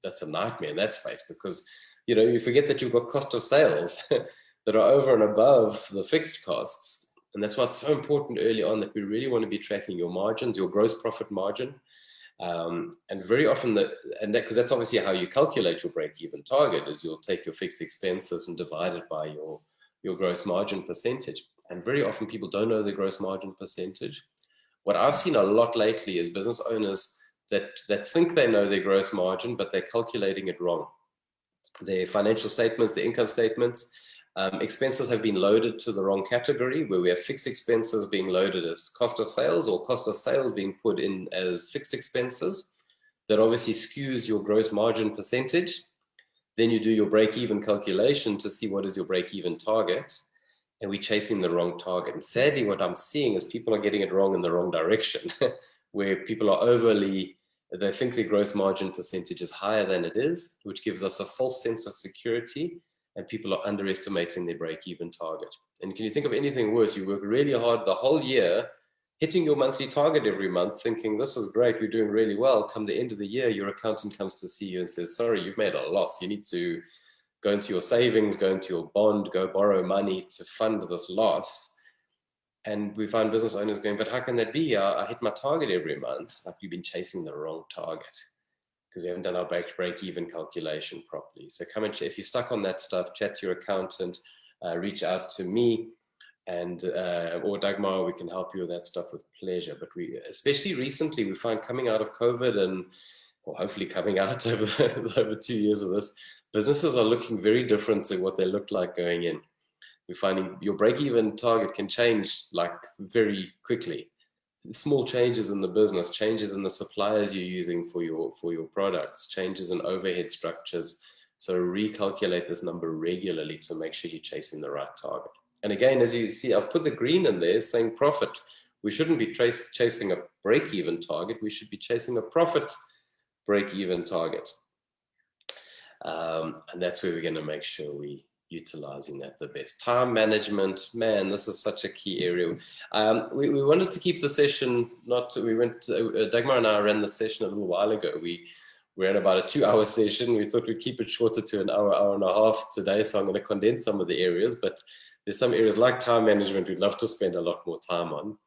[SPEAKER 3] that's a nightmare in that space, because you forget that you've got cost of sales that are over and above the fixed costs. And that's why it's so important early on that we really want to be tracking your margins, your gross profit margin. And very often because that's obviously how you calculate your break-even target, is you'll take your fixed expenses and divide it by your gross margin percentage. And very often people don't know the gross margin percentage. What I've seen a lot lately is business owners that think they know their gross margin, but they're calculating it wrong. Their financial statements, their income statements, expenses have been loaded to the wrong category, where we have fixed expenses being loaded as cost of sales, or cost of sales being put in as fixed expenses. That obviously skews your gross margin percentage. Then you do your break-even calculation to see what is your break-even target, and we're chasing the wrong target. And sadly, what I'm seeing is people are getting it wrong in the wrong direction, where people are they think their gross margin percentage is higher than it is, which gives us a false sense of security, and people are underestimating their break-even target. And can you think of anything worse? You work really hard the whole year, hitting your monthly target every month, thinking this is great, we're doing really well. Come the end of the year, your accountant comes to see you and says, sorry, you've made a loss. You need to go into your savings, go into your bond, go borrow money to fund this loss. And we find business owners going, but how can that be? I hit my target every month. Like, you've been chasing the wrong target, because we haven't done our break-even calculation properly. So come and, if you're stuck on that stuff, chat to your accountant, reach out to me, and or Dagmar. We can help you with that stuff with pleasure. But we, especially recently, we find coming out of COVID, and or hopefully coming out over 2 years of this, businesses are looking very different to what they looked like going in. We're finding your break-even target can change like very quickly. Small changes in the business, changes in the suppliers you're using for your products, changes in overhead structures. So recalculate this number regularly to make sure you're chasing the right target. And again, as you see, I've put the green in there saying profit. We shouldn't be chasing a break-even target. We should be chasing a profit break-even target. And that's where we're going to make sure we utilizing that the best. Time management, man, this is such a key area. We wanted to keep the session, Dagmar and I ran the session a little while ago. We ran about a 2-hour session. We thought we'd keep it shorter to an hour and a half today. So I'm going to condense some of the areas, but there's some areas like time management we'd love to spend a lot more time on.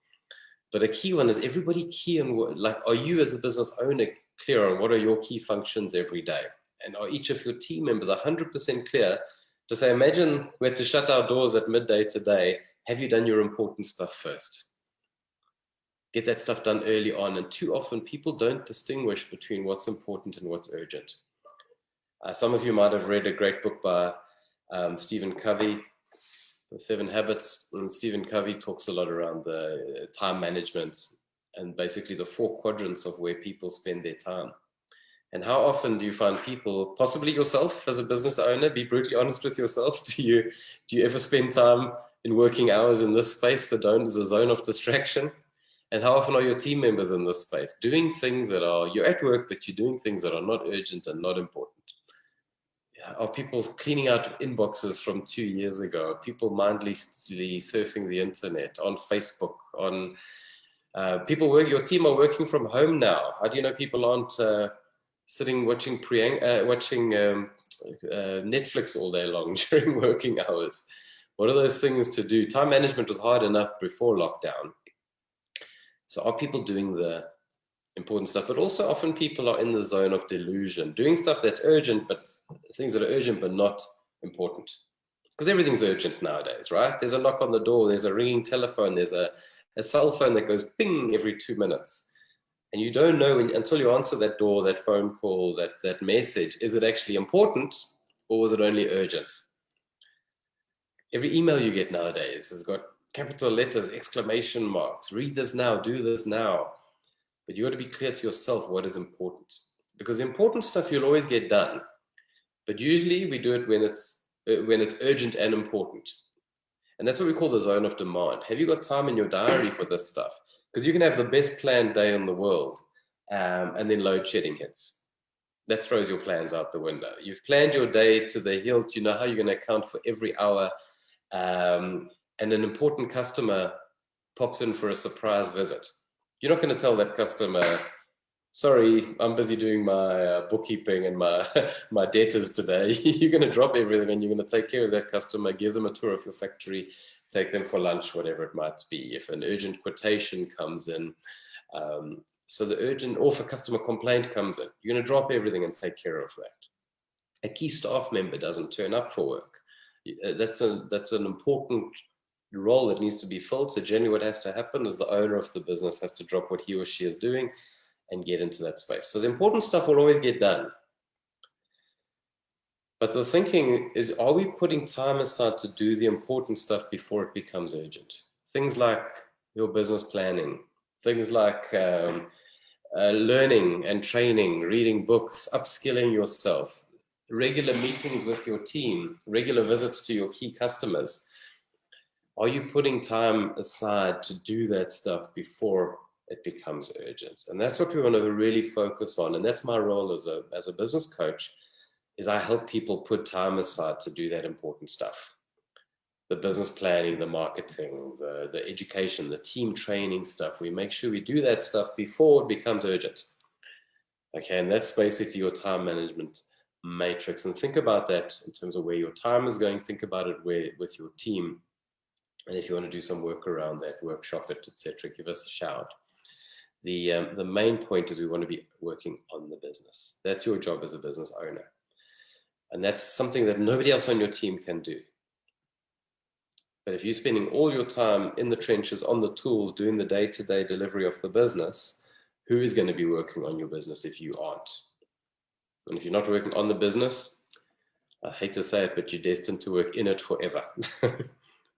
[SPEAKER 3] But a key one is everybody key on are you as a business owner clear on what are your key functions every day? And are each of your team members 100% clear to say, imagine we had to shut our doors at midday today. Have you done your important stuff first? Get that stuff done early on. And too often people don't distinguish between what's important and what's urgent. Some of you might have read a great book by Stephen Covey, The 7 Habits. And Stephen Covey talks a lot around the time management and basically the 4 quadrants of where people spend their time. And how often do you find people, possibly yourself as a business owner, be brutally honest with yourself, do you ever spend time in working hours in this space that is a zone of distraction? And how often are your team members in this space doing things that you're at work, but you're doing things that are not urgent and not important? Are people cleaning out inboxes from 2 years ago? Are people mindlessly surfing the internet, on Facebook, on your team are working from home now. How do you know people aren't sitting watching Netflix all day long during working hours? What are those things to do? Time management was hard enough before lockdown. So are people doing the important stuff? But also often people are in the zone of delusion, doing stuff that's urgent, but things that are urgent but not important. Because everything's urgent nowadays, right? There's a knock on the door, there's a ringing telephone, there's a cell phone that goes ping every 2 minutes. And you don't know until you answer that door, that phone call, that message, is it actually important or was it only urgent? Every email you get nowadays has got capital letters, exclamation marks, read this now, do this now. But you got to be clear to yourself what is important. Because important stuff you'll always get done. But usually we do it when it's urgent and important. And that's what we call the zone of demand. Have you got time in your diary for this stuff? Because you can have the best planned day in the world, and then load shedding hits. That throws your plans out the window. You've planned your day to the hilt. You know how you're going to account for every hour. And an important customer pops in for a surprise visit. You're not going to tell that customer, sorry, I'm busy doing my bookkeeping and my, my debtors today. You're going to drop everything and you're going to take care of that customer, give them a tour of your factory, take them for lunch, whatever it might be. If an urgent quotation comes in, so the urgent, or if a customer complaint comes in, you're going to drop everything and take care of that. A key staff member doesn't turn up for work. That's an important role that needs to be filled. So generally what has to happen is the owner of the business has to drop what he or she is doing and get into that space. So the important stuff will always get done. But the thinking is, are we putting time aside to do the important stuff before it becomes urgent? Things like your business planning, things like learning and training, reading books, upskilling yourself, regular meetings with your team, regular visits to your key customers. Are you putting time aside to do that stuff before it becomes urgent? And that's what we want to really focus on. And that's my role as a business coach, is I help people put time aside to do that important stuff. The business planning, the marketing, the education, the team training stuff. We make sure we do that stuff before it becomes urgent. Okay, and that's basically your time management matrix. And think about that in terms of where your time is going. Think about it with your team. And if you want to do some work around that, workshop it, etc., give us a shout. The main point is we want to be working on the business. That's your job as a business owner. And that's something that nobody else on your team can do. But if you're spending all your time in the trenches, on the tools, doing the day-to-day delivery of the business, who is going to be working on your business if you aren't? And if you're not working on the business, I hate to say it, but you're destined to work in it forever.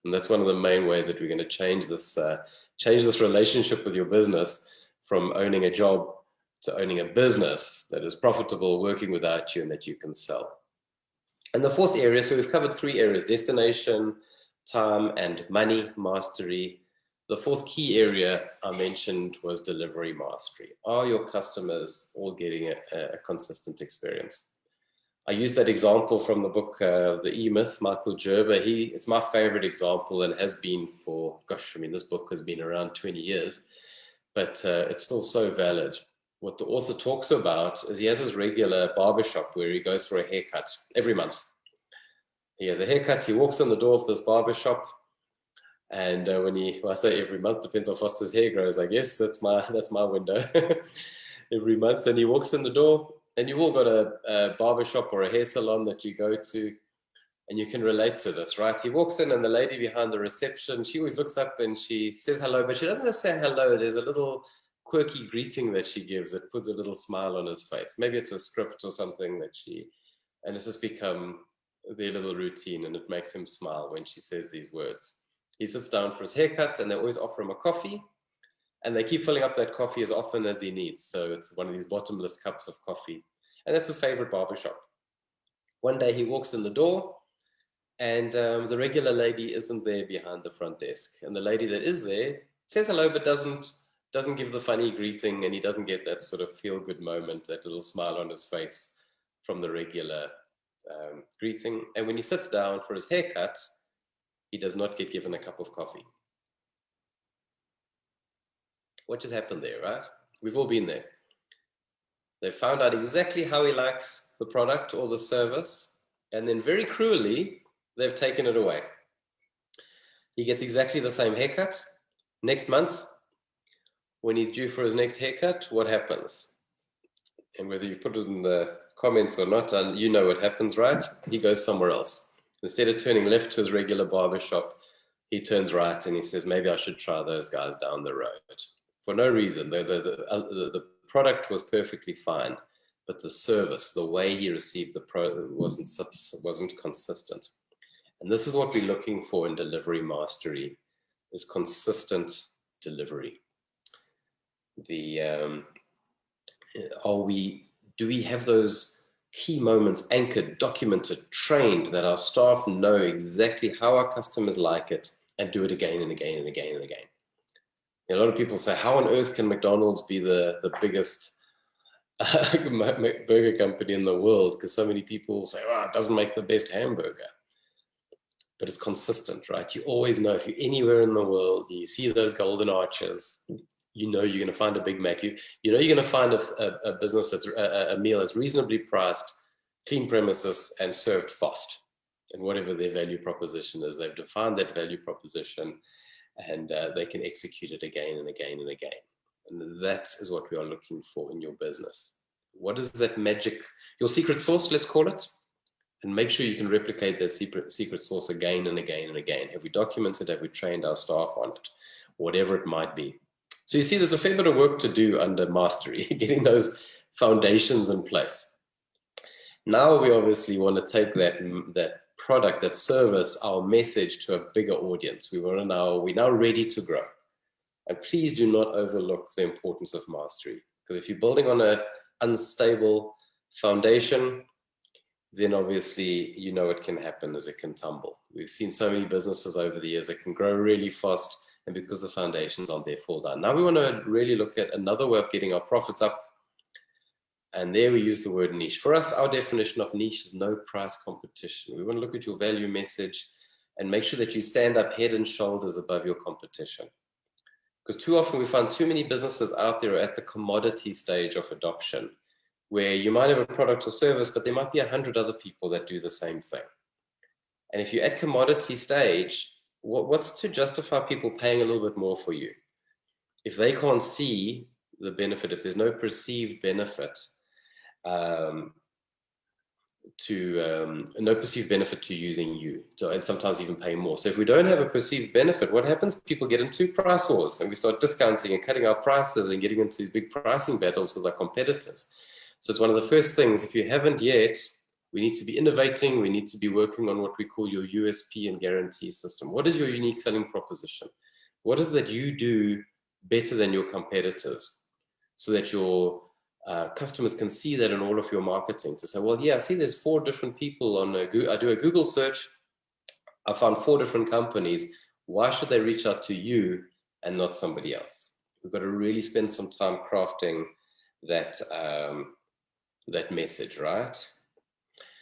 [SPEAKER 3] And that's one of the main ways that we're going to change this relationship with your business from owning a job to owning a business that is profitable, working without you, and that you can sell. And the fourth area, so we've covered 3 areas: destination, time, and money mastery. The fourth key area I mentioned was delivery mastery. Are your customers all getting a consistent experience? I used that example from the book, The E-Myth, Michael Gerber. It's my favorite example and has been for, gosh, I mean, this book has been around 20 years, but it's still so valid. What the author talks about is he has his regular barbershop where he goes for a haircut every month. He has a haircut, he walks in the door of this barbershop, and I say every month, depends how fast his hair grows, I guess. That's my window. Every month, and he walks in the door. And you've all got a barbershop or a hair salon that you go to, and you can relate to this, right? He walks in and the lady behind the reception, she always looks up and she says hello, but she doesn't just say hello. There's a little quirky greeting that she gives. It puts a little smile on his face. Maybe it's a script or something and it's just become their little routine, and it makes him smile when she says these words. He sits down for his haircut and they always offer him a coffee. And they keep filling up that coffee as often as he needs. So it's one of these bottomless cups of coffee. And that's his favorite barbershop. One day he walks in the door and the regular lady isn't there behind the front desk. And the lady that is there says hello, but doesn't give the funny greeting, and he doesn't get that sort of feel-good moment, that little smile on his face from the regular greeting. And when he sits down for his haircut, he does not get given a cup of coffee. What just happened there, right? We've all been there. They found out exactly how he likes the product or the service, and then very cruelly, they've taken it away. He gets exactly the same haircut. Next month, when he's due for his next haircut, what happens? And whether you put it in the comments or not, and you know what happens, right? He goes somewhere else. Instead of turning left to his regular barbershop, he turns right and he says, maybe I should try those guys down the road. For no reason. The product was perfectly fine, but the service, the way he received the product wasn't consistent. And this is what we're looking for in delivery mastery. is consistent delivery. Do we have those key moments anchored, documented, trained, that our staff know exactly how our customers like it and do it again and again and again and again? A lot of people say, how on earth can McDonald's be the biggest burger company in the world? Because so many people say, oh, it doesn't make the best hamburger. But it's consistent, right? You always know, if you're anywhere in the world, you see those golden arches, you know you're going to find a Big Mac. You know you're going to find a business that's a meal that's reasonably priced, clean premises, and served fast. And whatever their value proposition is, they've defined that value proposition, and they can execute it again and again and again. And that is what we are looking for in your business. What is that magic, your secret sauce, let's call it? And make sure you can replicate that secret sauce again and again and again. Have we documented? Have we trained our staff on it? Whatever it might be. So you see, there's a fair bit of work to do under mastery, getting those foundations in place. Now we obviously want to take that product, that service, our message to a bigger audience. We're now ready to grow. And please do not overlook the importance of mastery. Because if you're building on an unstable foundation, then obviously you know it can happen as it can tumble. We've seen so many businesses over the years that can grow really fast, and because the foundations aren't there, fall down. Now we want to really look at another way of getting our profits up, and there we use the word niche. For us, our definition of niche is no price competition. We want to look at your value message and make sure that you stand up head and shoulders above your competition. Because too often we find too many businesses out there at the commodity stage of adoption, where you might have a product or service, but there might be 100 other people that do the same thing. And if you're at commodity stage, what's to justify people paying a little bit more for you? If they can't see the benefit, if there's no perceived benefit no perceived benefit to using you, and sometimes even paying more. So if we don't have a perceived benefit, what happens? People get into price wars, and we start discounting and cutting our prices and getting into these big pricing battles with our competitors. So it's one of the first things, if you haven't yet, we need to be innovating. We need to be working on what we call your USP and guarantee system. What is your unique selling proposition? What is it that you do better than your competitors, so that your customers can see that in all of your marketing, to say, well, yeah, I see there's 4 different people on I do a Google search. I found 4 different companies. Why should they reach out to you and not somebody else? We've got to really spend some time crafting that that message, right?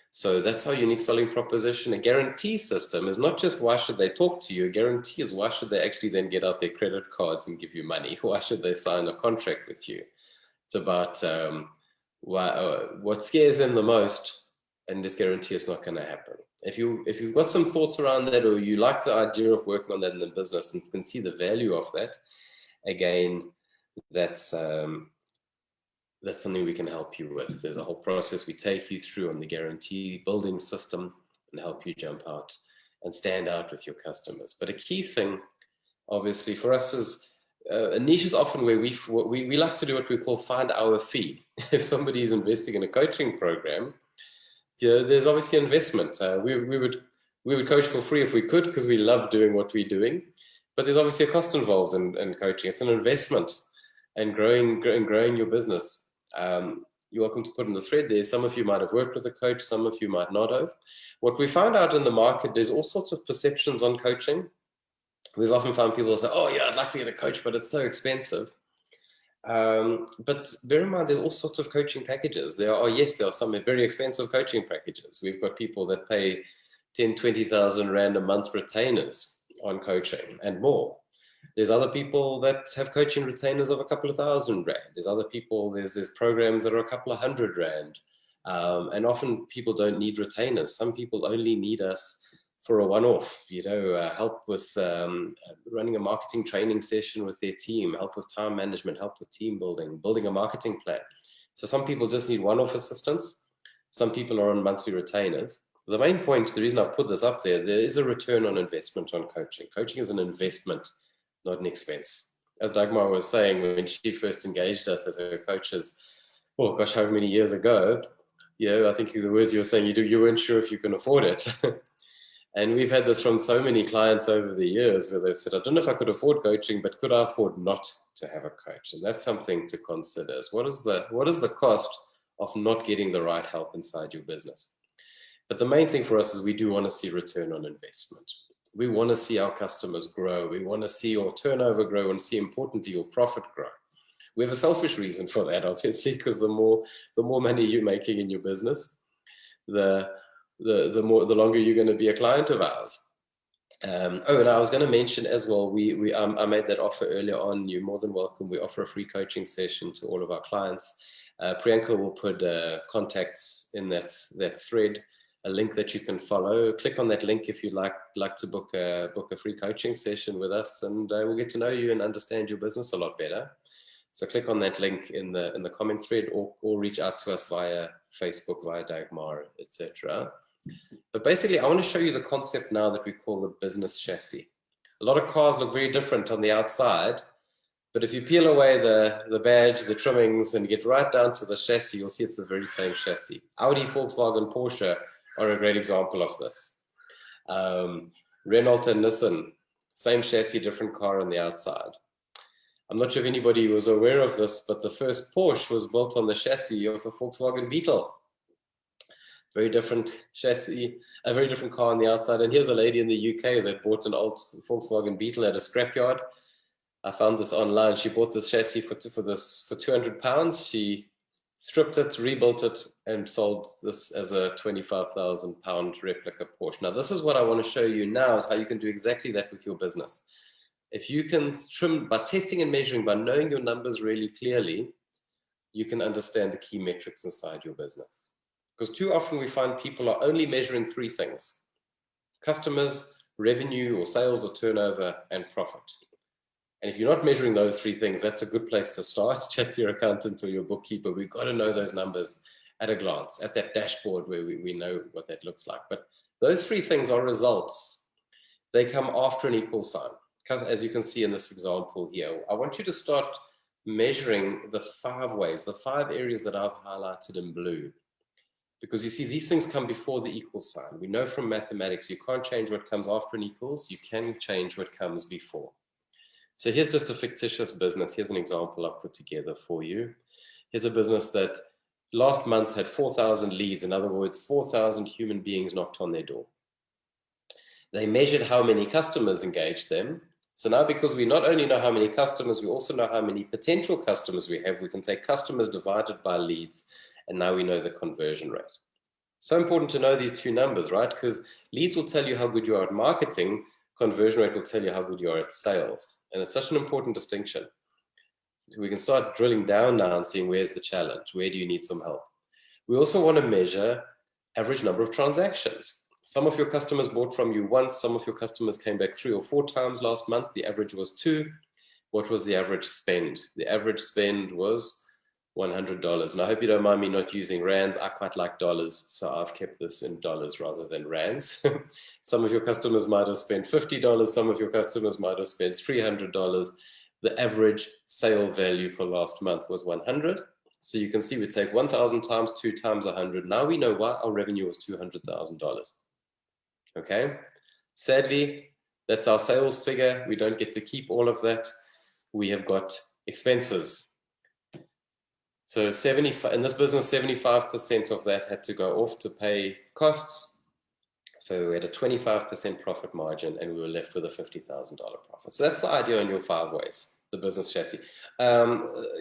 [SPEAKER 3] So that's our unique selling proposition. A guarantee system is not just why should they talk to you. A guarantee is why should they actually then get out their credit cards and give you money? Why should they sign a contract with you? It's about what scares them the most, and this guarantee is not going to happen. If you've got some thoughts around that, or you like the idea of working on that in the business and can see the value of that, again, that's something we can help you with. There's a whole process we take you through on the guarantee building system and help you jump out and stand out with your customers. But a key thing, obviously, for us is a niche is often where we like to do what we call find our fee. If somebody is investing in a coaching program, there's obviously investment. We would coach for free if we could, because we love doing what we're doing. But there's obviously a cost involved in coaching. It's an investment and growing your business. You're welcome to put in the thread there. Some of you might have worked with a coach, some of you might not have. What we found out in the market, there's all sorts of perceptions on coaching. We've often found people say, oh yeah, I'd like to get a coach, but it's so expensive. But bear in mind, there's all sorts of coaching packages. There are some very expensive coaching packages. We've got people that pay 10, 20,000 Rand a month retainers on coaching and more. There's other people that have coaching retainers of a couple of thousand Rand. There's other people, there's programs that are a couple of hundred Rand. And often people don't need retainers. Some people only need us for a one-off, help with running a marketing training session with their team, help with time management, help with team building a marketing plan. So some people just need one-off assistance. Some people are on monthly retainers. The main point, the reason I've put this up there is a return on investment on coaching. Coaching is an investment, not an expense. As Dagmar was saying, when she first engaged us as her coaches, oh gosh, how many years ago, I think the words you were saying, you weren't sure if you can afford it. And we've had this from so many clients over the years where they've said, I don't know if I could afford coaching, but could I afford not to have a coach? And that's something to consider. What is the cost of not getting the right help inside your business? But the main thing for us is we do want to see return on investment. We want to see our customers grow. We want to see your turnover grow and see, importantly, your profit grow. We have a selfish reason for that, obviously, because the more money you're making in your business, the longer you're going to be a client of ours. And I was going to mention as well, I made that offer earlier on. You're more than welcome. We offer a free coaching session to all of our clients. Priyanka will put contacts in that thread, a link that you can follow. Click on that link if you'd like to book a free coaching session with us, and we'll get to know you and understand your business a lot better. So click on that link in the comment thread, or reach out to us via Facebook, via Dagmar, etc. But basically, I want to show you the concept now that we call the business chassis. A lot of cars look very different on the outside, but if you peel away the badge, the trimmings, and get right down to the chassis, you'll see it's the very same chassis. Audi, Volkswagen, Porsche are a great example of this. Renault and Nissan, same chassis, different car on the outside. I'm not sure if anybody was aware of this, but the first Porsche was built on the chassis of a Volkswagen Beetle. Very different chassis, a very different car on the outside. And here's a lady in the UK that bought an old Volkswagen Beetle at a scrapyard. I found this online. She bought this chassis for £200. She stripped it, rebuilt it, and sold this as a £25,000 replica Porsche. Now, this is what I want to show you now, is how you can do exactly that with your business. If you can trim by testing and measuring, by knowing your numbers really clearly, you can understand the key metrics inside your business. Because too often we find people are only measuring three things: customers, revenue or sales or turnover, and profit. And if you're not measuring those three things, that's a good place to start. Chat to your accountant or your bookkeeper. We've got to know those numbers at a glance, at that dashboard where we know what that looks like. But those three things are results. They come after an equal sign. As you can see in this example here, I want you to start measuring the 5 ways, the 5 areas that I've highlighted in blue. Because you see, these things come before the equal sign. We know from mathematics, you can't change what comes after an equals, you can change what comes before. So here's just a fictitious business. Here's an example I've put together for you. Here's a business that last month had 4,000 leads. In other words, 4,000 human beings knocked on their door. They measured how many customers engaged them. So now, because we not only know how many customers, we also know how many potential customers we have. We can take customers divided by leads, and now we know the conversion rate. So important to know these two numbers, right? Because leads will tell you how good you are at marketing, conversion rate will tell you how good you are at sales. And it's such an important distinction. We can start drilling down now and seeing where's the challenge, where do you need some help? We also want to measure average number of transactions. Some of your customers bought from you once, some of your customers came back 3 or 4 times last month. The average was 2. What was the average spend? The average spend was $100. And I hope you don't mind me not using rands. I quite like dollars, so I've kept this in dollars rather than rands. Some of your customers might have spent $50. Some of your customers might have spent $300. The average sale value for last month was 100. So you can see we take 1,000 times 2 times 100. Now we know why our revenue was $200,000. Okay. Sadly, that's our sales figure. We don't get to keep all of that. We have got expenses. So in this business, 75% of that had to go off to pay costs. So we had a 25% profit margin, and we were left with a $50,000 profit. So that's the idea on your 5 ways, the business chassis.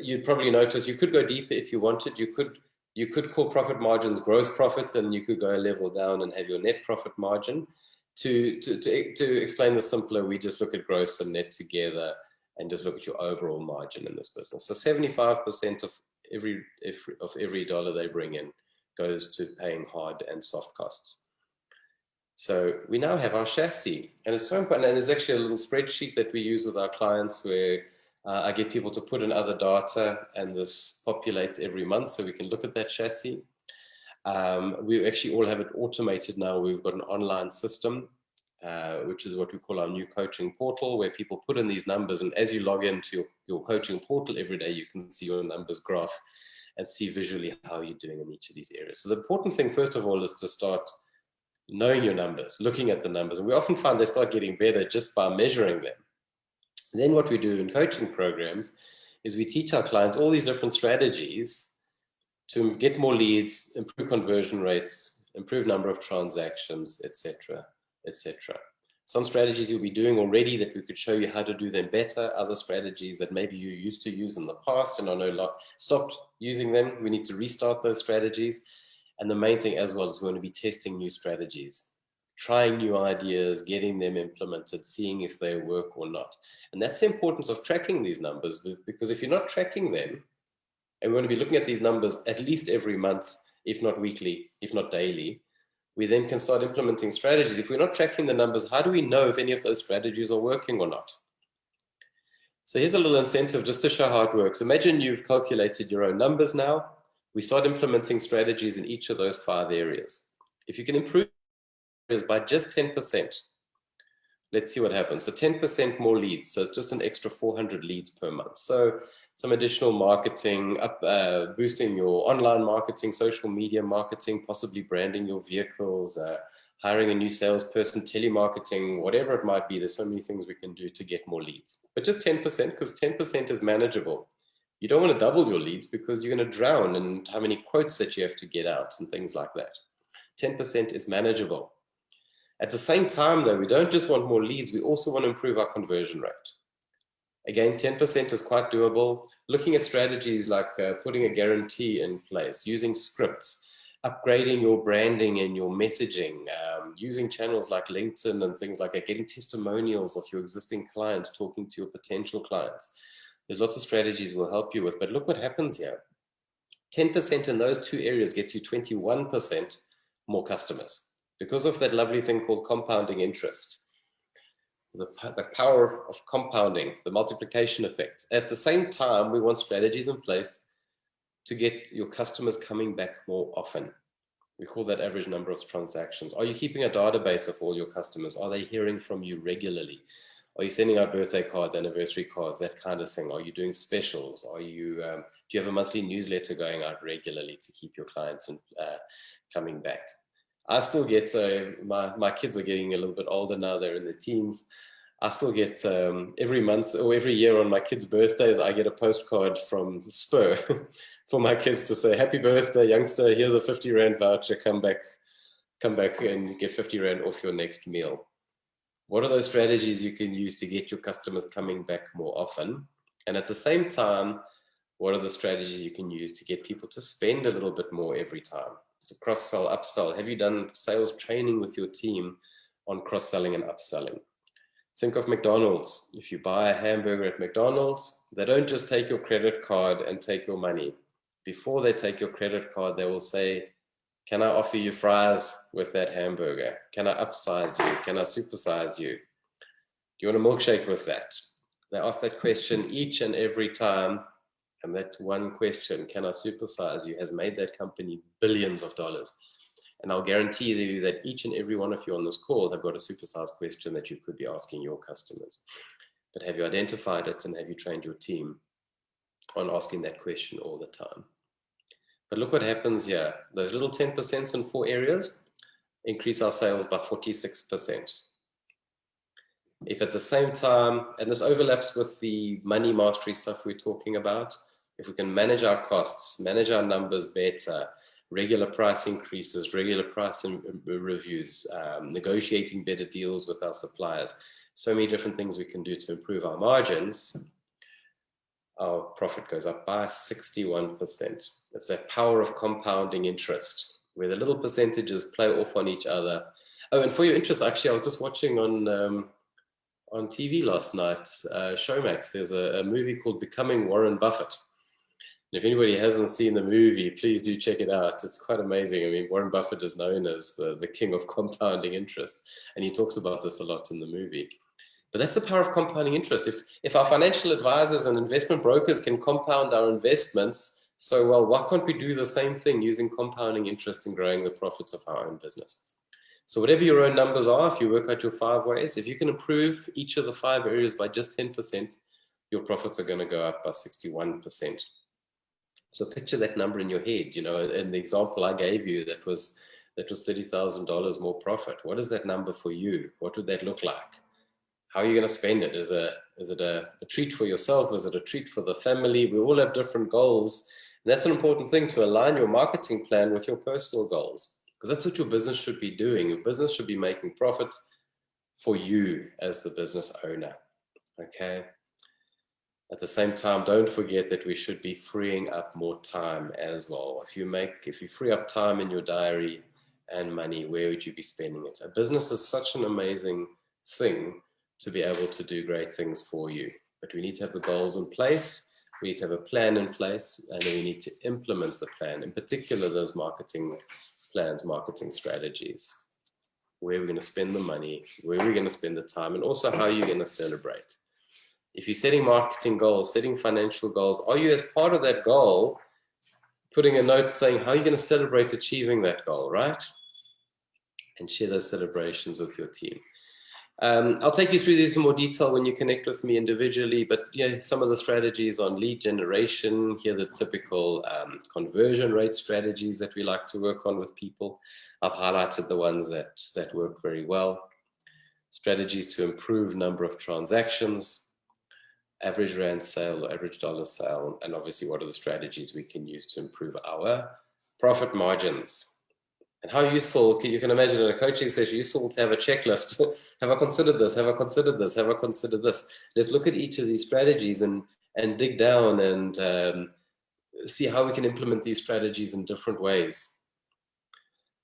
[SPEAKER 3] You'd probably notice you could go deeper if you wanted. You could call profit margins gross profits, and you could go a level down and have your net profit margin. To explain this simpler, we just look at gross and net together and just look at your overall margin in this business. So 75% of every dollar they bring in goes to paying hard and soft costs. So we now have our chassis, and it's so important. And there's actually a little spreadsheet that we use with our clients where I get people to put in other data, and this populates every month so we can look at that chassis. We actually all have it automated now. We've got an online system, which is what we call our new coaching portal, where people put in these numbers, and as you log into your coaching portal every day, you can see your numbers graph and see visually how you're doing in each of these areas. So the important thing, first of all, is to start knowing your numbers, looking at the numbers. And we often find they start getting better just by measuring them. Then what we do in coaching programs is we teach our clients all these different strategies to get more leads, improve conversion rates, improve number of transactions, etc., etc. Some strategies you'll be doing already that we could show you how to do them better. Other strategies that maybe you used to use in the past and are no longer stopped using them. We need to restart those strategies. And the main thing as well is we're going to be testing new strategies, trying new ideas, getting them implemented, seeing if they work or not. And that's the importance of tracking these numbers, because if you're not tracking them, and we're going to be looking at these numbers at least every month, if not weekly, if not daily, we then can start implementing strategies. If we're not tracking the numbers, how do we know if any of those strategies are working or not? So here's a little incentive just to show how it works. Imagine you've calculated your own numbers now. We start implementing strategies in each of those 5 areas. If you can improve by just 10%, let's see what happens. So 10% more leads. So it's just an extra 400 leads per month. So some additional marketing, boosting your online marketing, social media marketing, possibly branding your vehicles, hiring a new salesperson, telemarketing, whatever it might be. There's so many things we can do to get more leads. But just 10%, because 10% is manageable. You don't want to double your leads because you're going to drown in how many quotes that you have to get out and things like that. 10% is manageable. At the same time, though, we don't just want more leads, we also want to improve our conversion rate. Again, 10% is quite doable. Looking at strategies like putting a guarantee in place, using scripts, upgrading your branding and your messaging, using channels like LinkedIn and things like that, getting testimonials of your existing clients, talking to your potential clients. There's lots of strategies we'll help you with, but look what happens here. 10% in those 2 areas gets you 21% more customers because of that lovely thing called compounding interest. The power of compounding, the multiplication effect. At the same time, we want strategies in place to get your customers coming back more often. We call that average number of transactions. Are you keeping a database of all your customers? Are they hearing from you regularly? Are you sending out birthday cards, anniversary cards, that kind of thing? Are you doing specials? Are you, do you have a monthly newsletter going out regularly to keep your clients coming back? I still get, my kids are getting a little bit older now, they're in their teens. I still get every month or every year on my kids' birthdays, I get a postcard from Spur for my kids to say, happy birthday, youngster, here's a 50 Rand voucher, come back and get 50 Rand off your next meal. What are those strategies you can use to get your customers coming back more often? And at the same time, what are the strategies you can use to get people to spend a little bit more every time? To cross-sell, upsell. Have you done sales training with your team on cross-selling and upselling? Think of McDonald's. If you buy a hamburger at McDonald's, they don't just take your credit card and take your money. Before they take your credit card, they will say, can I offer you fries with that hamburger? Can I upsize you? Can I supersize you? Do you want a milkshake with that? They ask that question each and every time. And that one question, can I supersize you, has made that company billions of dollars. And I'll guarantee you that each and every one of you on this call have got a supersized question that you could be asking your customers. But have you identified it and have you trained your team on asking that question all the time? But look what happens here. Those little 10% in 4 areas increase our sales by 46%. If at the same time, and this overlaps with the money mastery stuff we're talking about, if we can manage our costs, manage our numbers better, regular price increases, regular price reviews, negotiating better deals with our suppliers, so many different things we can do to improve our margins, our profit goes up by 61%. It's that power of compounding interest, where the little percentages play off on each other. Oh, and for your interest, actually, I was just watching on TV last night, Showmax, there's a movie called Becoming Warren Buffett. And if anybody hasn't seen the movie, please do check it out. It's quite amazing. I mean, Warren Buffett is known as the king of compounding interest, and he talks about this a lot in the movie. But that's the power of compounding interest. If our financial advisors and investment brokers can compound our investments so well, why can't we do the same thing using compounding interest in growing the profits of our own business? So whatever your own numbers are, if you work out your 5 ways, if you can improve each of the 5 areas by just 10%, your profits are going to go up by 61%. So picture that number in your head, you know, in the example I gave you, that was that was $30,000 more profit. What is that number for you? What would that look like? How are you going to spend it? Is it a treat for yourself? Is it a treat for the family? We all have different goals. And that's an important thing, to align your marketing plan with your personal goals, because that's what your business should be doing. Your business should be making profit for you as the business owner. Okay. At the same time, don't forget that we should be freeing up more time as well. If you free up time in your diary and money, where would you be spending it? A business is such an amazing thing to be able to do great things for you. But we need to have the goals in place. We need to have a plan in place, and then we need to implement the plan, in particular those marketing plans, marketing strategies. Where we're going to spend the money, where we're going to spend the time, and also how you're going to celebrate. If you're setting marketing goals, setting financial goals, are you, as part of that goal, putting a note saying how you're going to celebrate achieving that goal, right? And share those celebrations with your team. I'll take you through these in more detail when you connect with me individually, but yeah, some of the strategies on lead generation, here are the typical conversion rate strategies that we like to work on with people. I've highlighted the ones that work very well. Strategies to improve number of transactions, average rand sale, average dollar sale, and obviously what are the strategies we can use to improve our profit margins. And how useful, you can imagine in a coaching session, useful to have a checklist. Have I considered this? Have I considered this? Have I considered this? Let's look at each of these strategies and dig down and see how we can implement these strategies in different ways.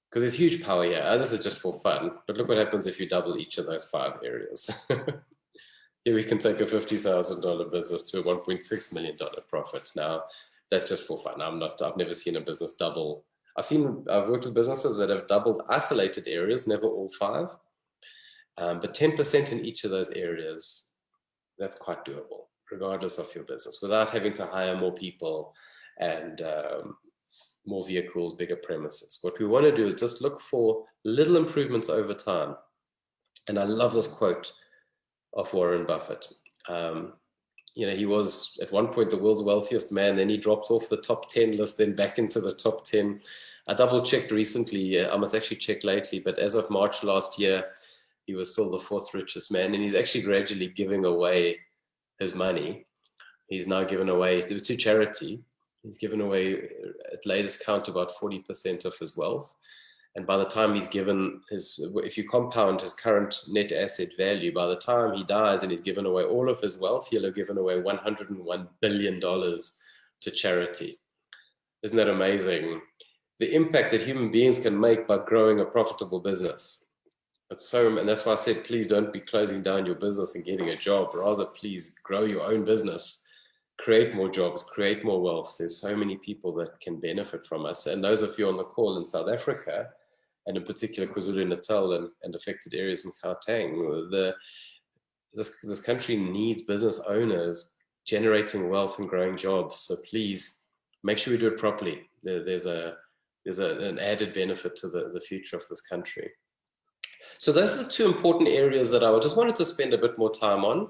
[SPEAKER 3] Because there's huge power here. This is just for fun, but look what happens if you double each of those 5 areas. Here we can take a $50,000 business to a $1.6 million profit. Now, that's just for fun. I've never seen a business double. I've worked with businesses that have doubled isolated areas, never all 5, but 10% in each of those areas, that's quite doable, regardless of your business, without having to hire more people and more vehicles, bigger premises. What we want to do is just look for little improvements over time. And I love this quote of Warren Buffett. He was at one point the world's wealthiest man, then he dropped off the top 10 list, then back into the top 10. I double checked recently, I must actually check lately, but as of March last year, he was still the 4th richest man, and he's actually gradually giving away his money. He's now given away to charity. He's given away, at latest count, about 40% of his wealth. And by the time he's given if you compound his current net asset value, by the time he dies and he's given away all of his wealth, he'll have given away $101 billion to charity. Isn't that amazing? The impact that human beings can make by growing a profitable business. And that's why I said, please don't be closing down your business and getting a job. Rather, please grow your own business, create more jobs, create more wealth. There's so many people that can benefit from us. And those of you on the call in South Africa, and in particular KwaZulu-Natal and affected areas in Gauteng, this country needs business owners generating wealth and growing jobs. So please make sure we do it properly. There's an added benefit to the future of this country. So those are the 2 important areas that I just wanted to spend a bit more time on.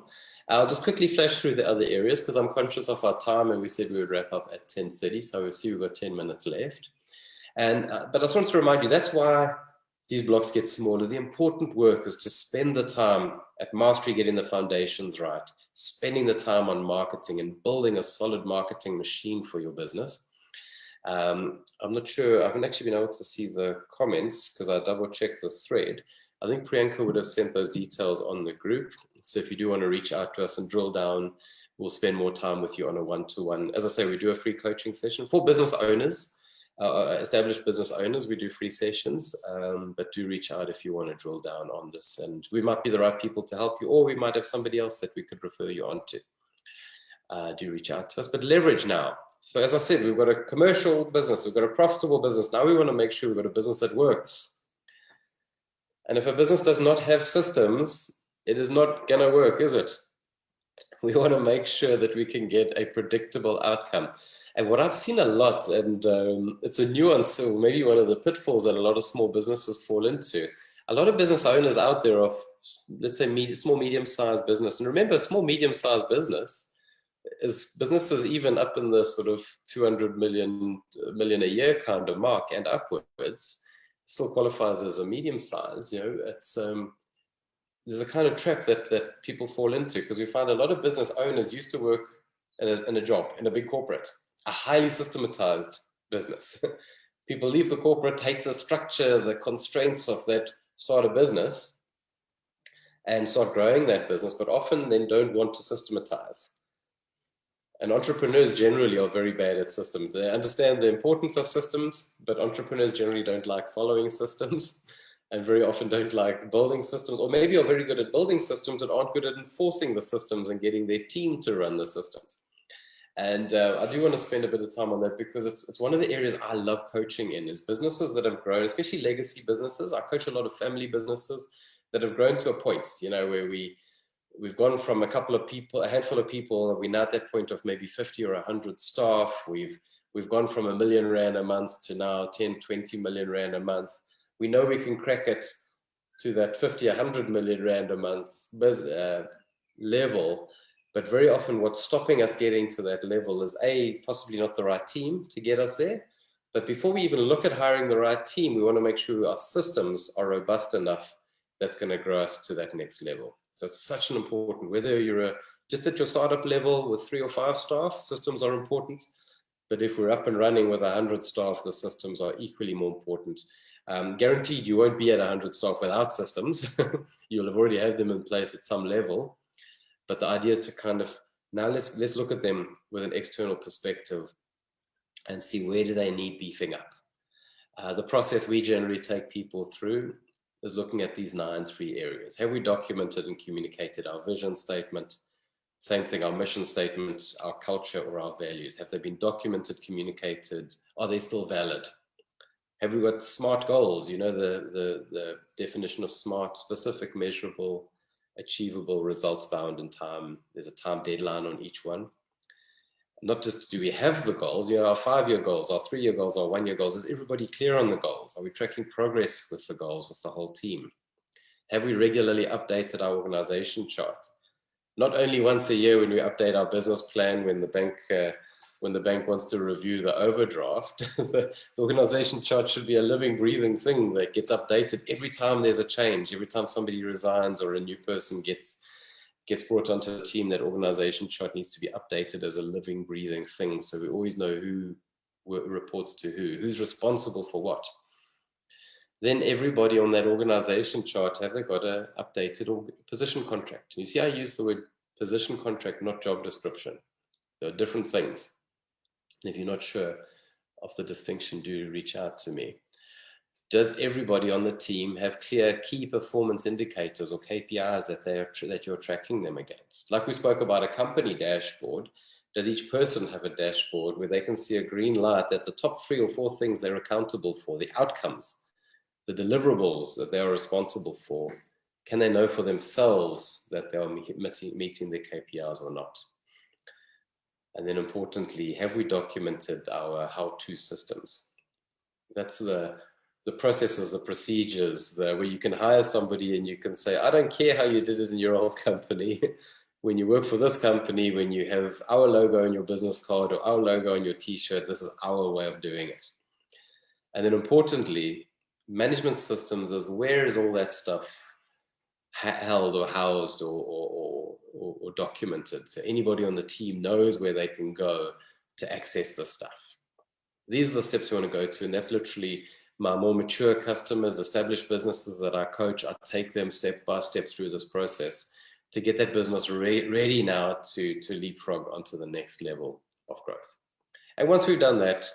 [SPEAKER 3] I'll just quickly flash through the other areas because I'm conscious of our time, and we said we would wrap up at 10:30. So we'll see we've got 10 minutes left. But I just wanted to remind you, that's why these blocks get smaller. The important work is to spend the time at Mastery getting the foundations right, spending the time on marketing and building a solid marketing machine for your business. I'm not sure, I haven't actually been able to see the comments because I double checked the thread. I think Priyanka would have sent those details on the group. So if you do want to reach out to us and drill down, we'll spend more time with you on a one-to-one. As I say, we do a free coaching session for business owners. Established business owners, we do free sessions, but do reach out if you want to drill down on this, and we might be the right people to help you, or we might have somebody else that we could refer you on to. Do reach out to us, but leverage now. So as I said, we've got a commercial business, we've got a profitable business. Now we want to make sure we've got a business that works. And if a business does not have systems, it is not going to work, is it? We want to make sure that we can get a predictable outcome. And what I've seen a lot, and it's a nuance, or maybe one of the pitfalls that a lot of small businesses fall into. A lot of business owners out there of, let's say, small, medium-sized business. And remember, small, medium-sized business is businesses even up in the sort of 200 million a year kind of mark and upwards. still qualifies as a medium size, it's there's a kind of trap that people fall into, because we find a lot of business owners used to work in a job, in a big corporate, a highly systematized business. People leave the corporate, take the structure, the constraints of that, start a business and start growing that business, but often then don't want to systematize. And entrepreneurs generally are very bad at systems. They understand the importance of systems, but entrepreneurs generally don't like following systems and very often don't like building systems, or maybe are very good at building systems and aren't good at enforcing the systems and getting their team to run the systems. And I do want to spend a bit of time on that, because it's one of the areas I love coaching in, is businesses that have grown, especially legacy businesses. I coach a lot of family businesses that have grown to a point, where we've gone from a couple of people, a handful of people, and we're now at that point of maybe 50 or 100 staff. We've gone from R1 million a month to now 10, 20 million rand a month. We know we can crack it to that 50, 100 million rand a month level. But very often what's stopping us getting to that level is possibly not the right team to get us there. But before we even look at hiring the right team, we want to make sure our systems are robust enough that's going to grow us to that next level. So it's such an important, whether you're just at your startup level with 3 or 5 staff, systems are important. But if we're up and running with 100 staff, the systems are equally more important. Guaranteed you won't be at 100 staff without systems. You'll have already had them in place at some level. But the idea is to kind of, now let's look at them with an external perspective and see where do they need beefing up. The process we generally take people through is looking at these 3 areas. Have we documented and communicated our vision statement? Same thing, our mission statement, our culture, or our values. Have they been documented, communicated? Are they still valid? Have we got SMART goals? The definition of SMART: specific, measurable, achievable, results bound in time. There's a time deadline on each one. Not just do we have the goals, our 5-year goals, our 3-year goals, our 1-year goals. Is everybody clear on the goals? Are we tracking progress with the goals, with the whole team? Have we regularly updated our organization chart? Not only once a year when we update our business plan, when the bank wants to review the overdraft. The organization chart should be a living, breathing thing that gets updated every time there's a change, every time somebody resigns or a new person gets brought onto the team. That organization chart needs to be updated as a living, breathing thing, so we always know who reports to who's responsible for what. Then everybody on that organization chart, have they got an updated position contract? You see, I use the word position contract, not job description. There are different things. If you're not sure of the distinction, do reach out to me. Does everybody on the team have clear key performance indicators or KPIs that you're tracking them against? Like we spoke about a company dashboard, does each person have a dashboard where they can see a green light that the top 3 or 4 things they're accountable for, the outcomes, the deliverables that they are responsible for, can they know for themselves that they are meeting their KPIs or not? And then importantly, have we documented our how-to systems? That's the processes, the procedures, where you can hire somebody and you can say, I don't care how you did it in your old company. When you work for this company, when you have our logo on your business card or our logo on your t-shirt, this is our way of doing it. And then importantly, management systems is, where is all that stuff held or housed or documented, so anybody on the team knows where they can go to access the stuff. These are the steps we want to go to, and that's literally my more mature customers, established businesses that I coach. I take them step by step through this process to get that business ready now to leapfrog onto the next level of growth. And once we've done that,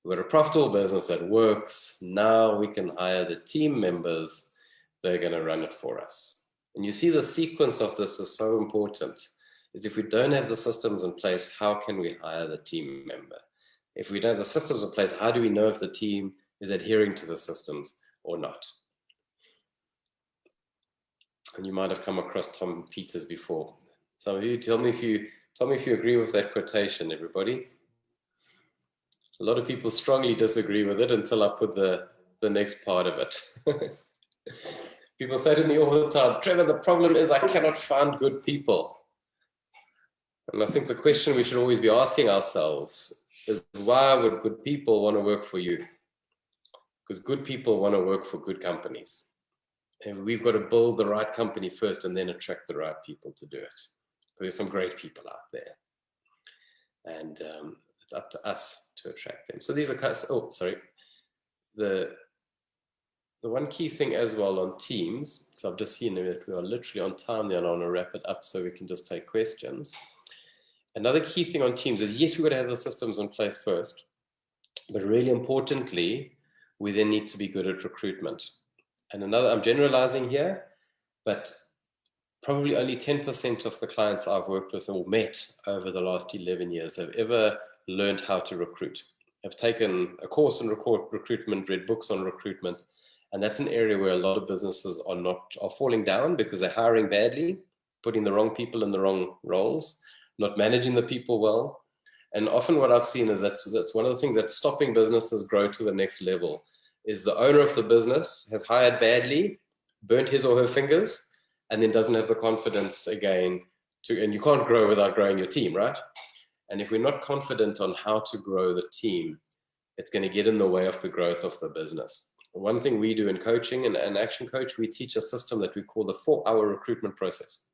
[SPEAKER 3] we've got a profitable business that works. Now we can hire the team members that are going to run it for us. And you see the sequence of this is so important, is if we don't have the systems in place, how can we hire the team member? If we don't have the systems in place, how do we know if the team is adhering to the systems or not? And you might have come across Tom Peters before. Some of you, tell me if you agree with that quotation, everybody. A lot of people strongly disagree with it until I put the next part of it. People say to me all the time, Trevor, the problem is I cannot find good people. And I think the question we should always be asking ourselves is, why would good people want to work for you? because good people want to work for good companies. And we've got to build the right company first and then attract the right people to do it. There's some great people out there. And it's up to us to attract them. So these are, oh, sorry. The one key thing as well on Teams, because I've just seen that we are literally on time there, and I want to wrap it up so we can just take questions. Another key thing on Teams is, yes, we've got to have the systems in place first, but really importantly, we then need to be good at recruitment. And another, I'm generalizing here, but probably only 10% of the clients I've worked with or met over the last 11 years have ever learned how to recruit. Have taken a course in recruitment, read books on recruitment, and that's an area where a lot of businesses are falling down because they're hiring badly, putting the wrong people in the wrong roles, not managing the people well. And often what I've seen is that's one of the things that's stopping businesses grow to the next level, is the owner of the business has hired badly, burnt his or her fingers, and then doesn't have the confidence again and you can't grow without growing your team, right? And if we're not confident on how to grow the team, it's going to get in the way of the growth of the business. One thing we do in coaching and Action Coach, we teach a system that we call the 4-hour recruitment process,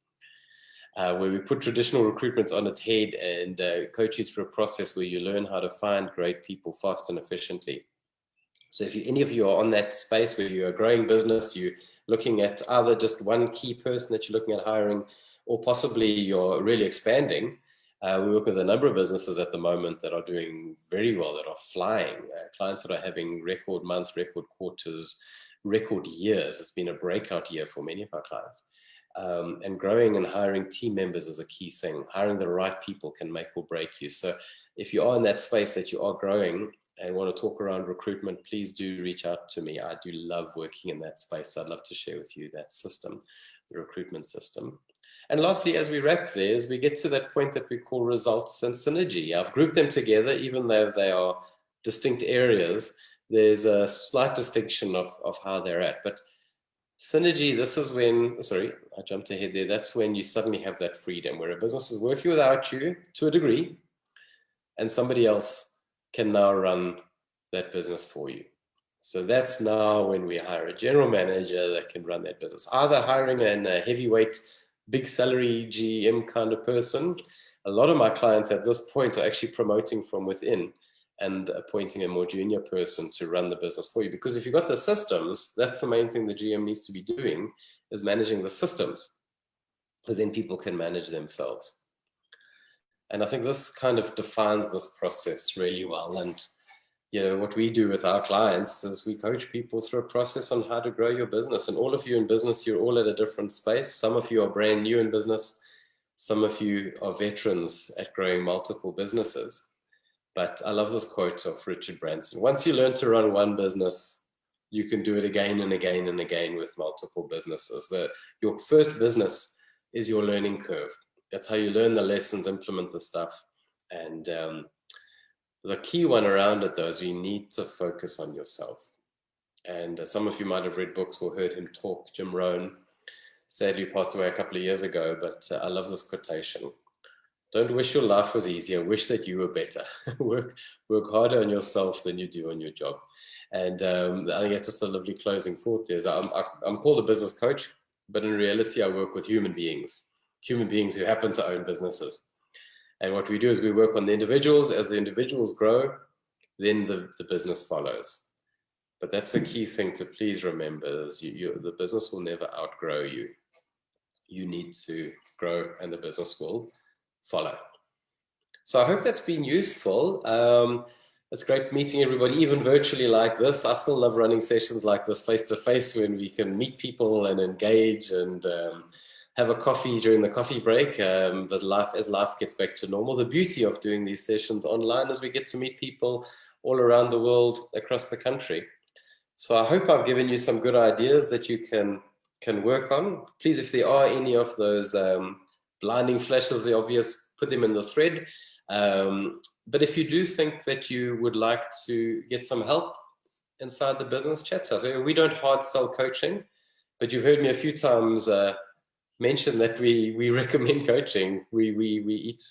[SPEAKER 3] where we put traditional recruitments on its head and coach you through a process where you learn how to find great people fast and efficiently. So if any of you are on that space where you're a growing business, you're looking at either just one key person that you're looking at hiring, or possibly you're really expanding, we work with a number of businesses at the moment that are doing very well, that are flying, clients that are having record months, record quarters, record years. It's been a breakout year for many of our clients. And growing and hiring team members is a key thing. Hiring the right people can make or break you. So if you are in that space that you are growing and want to talk around recruitment, please do reach out to me. I do love working in that space. I'd love to share with you that system, the recruitment system. And lastly, as we wrap there, as we get to that point that we call results and synergy. I've grouped them together, even though they are distinct areas. There's a slight distinction of how they're at. But synergy, this is when, sorry, I jumped ahead there. That's when you suddenly have that freedom where a business is working without you to a degree, and somebody else can now run that business for you. So that's now when we hire a general manager that can run that business. Either hiring a heavyweight, big salary GM kind of person. A lot of my clients at this point are actually promoting from within and appointing a more junior person to run the business for you. Because if you've got the systems, that's the main thing the GM needs to be doing, is managing the systems, because then people can manage themselves. And I think this kind of defines this process really well. And you know, what we do with our clients is we coach people through a process on how to grow your business. And all of you in business, you're all at a different space. Some of you are brand new in business. Some of you are veterans at growing multiple businesses. But I love this quote of Richard Branson. Once you learn to run one business, you can do it again and again and again with multiple businesses. Your first business is your learning curve. That's how you learn the lessons, implement the stuff. And the key one around it, though, is you need to focus on yourself. And some of you might have read books or heard him talk. Jim Rohn sadly passed away a couple of years ago, but I love this quotation. Don't wish your life was easier, wish that you were better. work harder on yourself than you do on your job. And I think that's just a lovely closing thought there. I'm called a business coach, but in reality, I work with human beings who happen to own businesses. And what we do is we work on the individuals. As the individuals grow, then the business follows. But that's the key thing to please remember, is the business will never outgrow you. You need to grow and the business will follow. So I hope that's been useful. It's great meeting everybody, even virtually like this. I still love running sessions like this face-to-face when we can meet people and engage and have a coffee during the coffee break, but as life gets back to normal. The beauty of doing these sessions online is we get to meet people all around the world, across the country. So I hope I've given you some good ideas that you can work on. Please, if there are any of those blinding flashes of the obvious, put them in the thread. But if you do think that you would like to get some help inside the business, chat to us. We don't hard sell coaching, but you've heard me a few times mention that we recommend coaching. We eat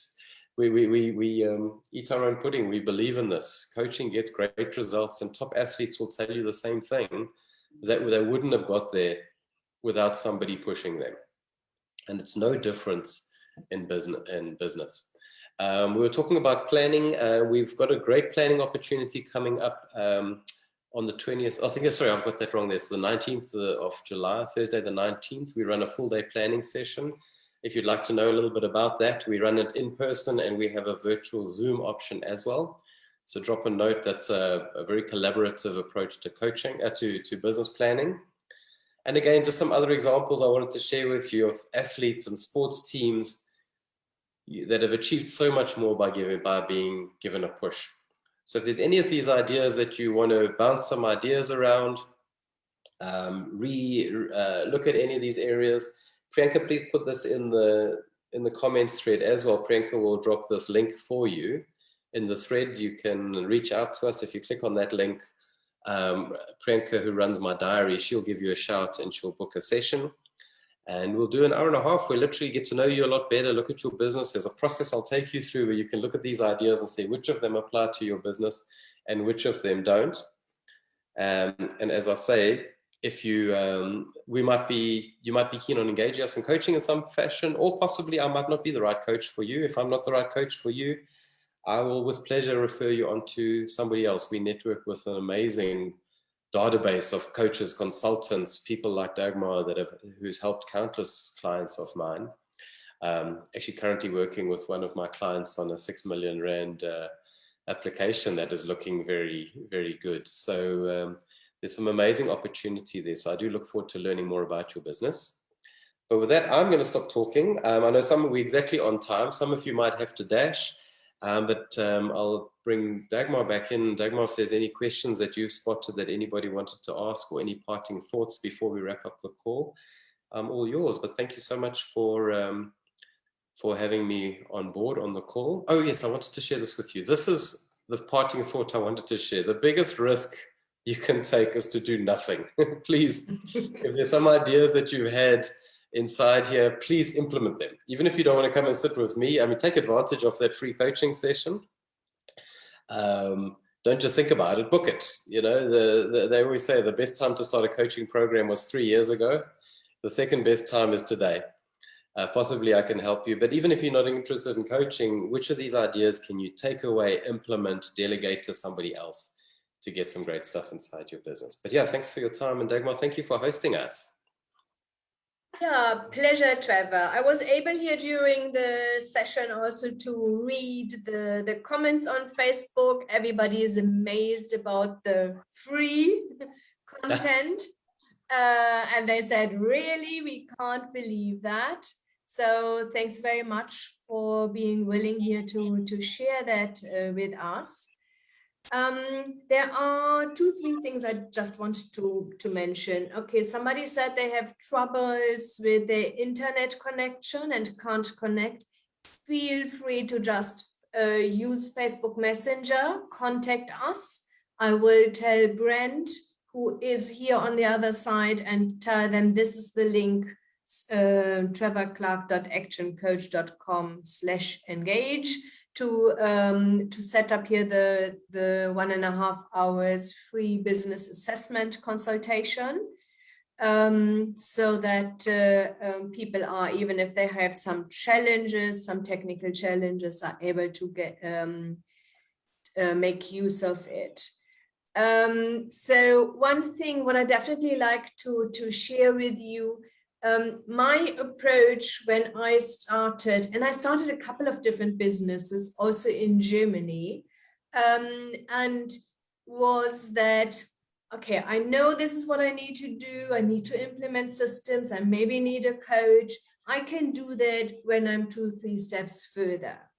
[SPEAKER 3] we eat our own pudding. We believe in this. Coaching gets great results, and top athletes will tell you the same thing, that they wouldn't have got there without somebody pushing them. And it's no difference in business. We were talking about planning. We've got a great planning opportunity coming up on the 20th. I think, sorry, I've got that wrong. It's the 19th of July, Thursday the 19th. We run a full day planning session. If you'd like to know a little bit about that, we run it in person and we have a virtual Zoom option as well. So drop a note. That's a very collaborative approach to coaching, to business planning. And again, just some other examples I wanted to share with you of athletes and sports teams that have achieved so much more by being given a push. So if there's any of these ideas that you want to bounce some ideas around, look at any of these areas, Priyanka, please put this in the comments thread as well. Priyanka will drop this link for you in the thread. You can reach out to us if you click on that link. Priyanka, who runs my diary, she'll give you a shout and she'll book a session. And we'll do an hour and a half. We'll literally get to know you a lot better, look at your business. There's a process I'll take you through where you can look at these ideas and see which of them apply to your business and which of them don't. And as I say, if you, you might be keen on engaging us in coaching in some fashion, or possibly I might not be the right coach for you. If I'm not the right coach for you, I will with pleasure refer you on to somebody else. We network with an amazing database of coaches, consultants, people like Dagmar who's helped countless clients of mine. Actually currently working with one of my clients on a 6 million Rand application that is looking very, very good. So there's some amazing opportunity there. So I do look forward to learning more about your business. But with that, I'm going to stop talking. I know we're exactly on time. Some of you might have to dash. But I'll bring Dagmar back in. Dagmar, if there's any questions that you've spotted that anybody wanted to ask, or any parting thoughts before we wrap up the call, I'm all yours. But thank you so much for having me on board on the call. Oh yes, I wanted to share this with you. This is the parting thought I wanted to share. The biggest risk you can take is to do nothing. Please, if there's some ideas that you've had inside here, please implement them. Even if you don't want to come and sit with me, I mean, take advantage of that free coaching session. Don't just think about it, book it. You know, they always say the best time to start a coaching program was 3 years ago. The second best time is today. Possibly I can help you, but even if you're not interested in coaching, which of these ideas can you take away, implement, delegate to somebody else to get some great stuff inside your business? But yeah, thanks for your time. And Dagmar, thank you for hosting us.
[SPEAKER 1] Yeah, pleasure, Trevor. I was able here during the session also to read the comments on Facebook. Everybody is amazed about the free content. And they said, really, we can't believe that. So thanks very much for being willing here to share that with us. There are 2-3 things I just wanted to mention. Okay, somebody said they have troubles with their internet connection and can't connect. Feel free to just use Facebook Messenger, contact us. I will tell Brent, who is here on the other side, and tell them this is the link, trevorclark.actioncoach.com/engage. To set up here the 1.5 hours free business assessment consultation, so that people are, even if they have some challenges, some technical challenges, are able to get make use of it. So one thing what I definitely like to share with you, my approach when I started, and I started a couple of different businesses also in Germany, and was that, okay, I know this is what I need to do. I need to implement systems. I maybe need a coach. I can do that when I'm 2-3 steps further.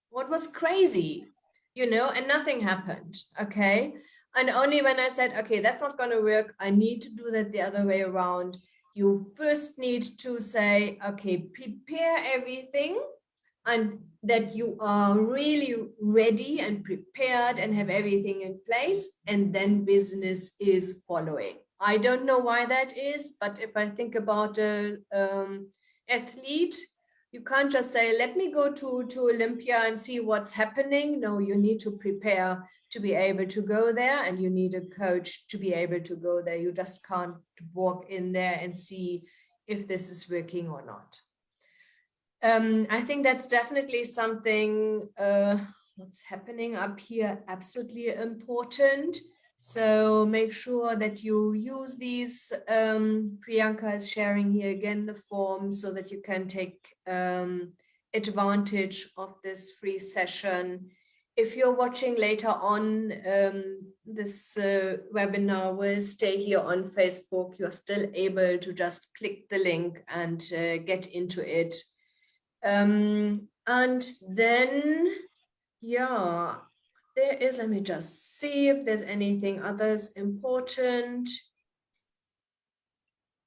[SPEAKER 1] What was crazy, you know, and nothing happened, okay? And only when I said, okay, that's not going to work, I need to do that the other way around. You first need to say, okay, prepare everything, and that you are really ready and prepared and have everything in place, and then business is following. I don't know why that is, but if I think about an athlete, You can't just say, let me go to Olympia and see what's happening. No, you need to prepare to be able to go there, and you need a coach to be able to go there. You just can't walk in there and see if this is working or not. I think that's definitely something, what's happening up here, absolutely important. So make sure that you use these, Priyanka is sharing here again the form so that you can take advantage of this free session. If you're watching later on, this webinar will stay here on Facebook. You're still able to just click the link and get into it. And then, yeah, there is, let me just see if there's anything others important.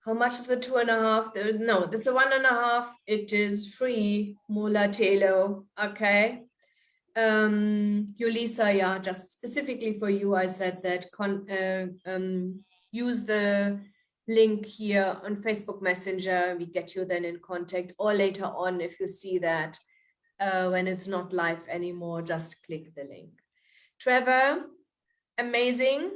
[SPEAKER 1] How much is the 2.5? No, that's a 1.5. It is free, Mola Telo. Okay. Yulisa, yeah, just specifically for you, I said that use the link here on Facebook Messenger. We get you then in contact, or later on, if you see that when it's not live anymore, just click the link. Trevor, amazing.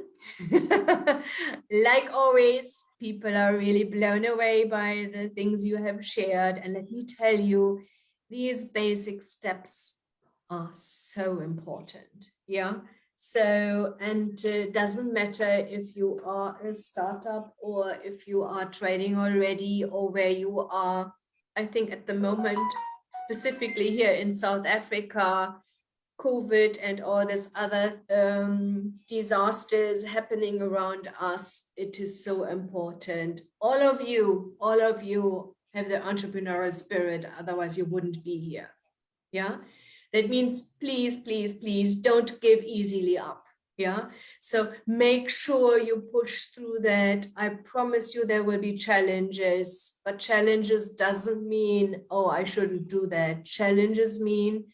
[SPEAKER 1] Like always, people are really blown away by the things you have shared. And let me tell you, these basic steps are so important. Yeah. So, and it doesn't matter if you are a startup or if you are trading already or where you are. I think at the moment, specifically here in South Africa, COVID and all these other disasters happening around us, it is so important. All of you have the entrepreneurial spirit, otherwise you wouldn't be here. Yeah, that means please, please, please don't give easily up. Yeah, so make sure you push through that. I promise you there will be challenges, but challenges doesn't mean, oh, I shouldn't do that. Challenges mean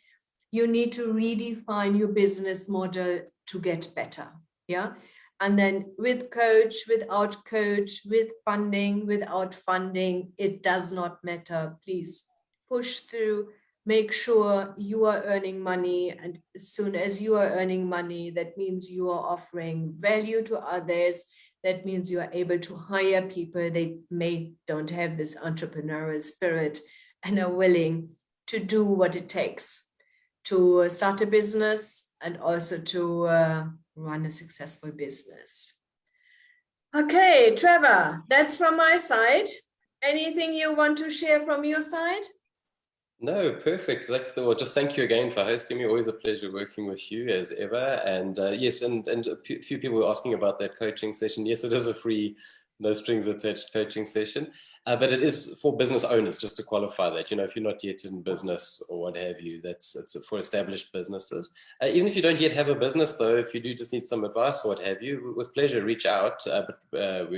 [SPEAKER 1] you need to redefine your business model to get better. Yeah. And then with coach, without coach, with funding, without funding, it does not matter. Please push through, make sure you are earning money. And as soon as you are earning money, that means you are offering value to others. That means you are able to hire people. They don't have this entrepreneurial spirit and are willing to do what it takes to start a business and also to run a successful business. Okay, Trevor, that's from my side. Anything you want to share from your side?
[SPEAKER 3] No, perfect. That's well, just thank you again for hosting me. Always a pleasure working with you as ever. And yes, and a few people were asking about that coaching session. Yes, it is a free, no strings attached coaching session, but it is for business owners, just to qualify that. You know, if you're not yet in business or what have you, it's for established businesses. Even if you don't yet have a business, though, if you do just need some advice or what have you, with pleasure, reach out. But then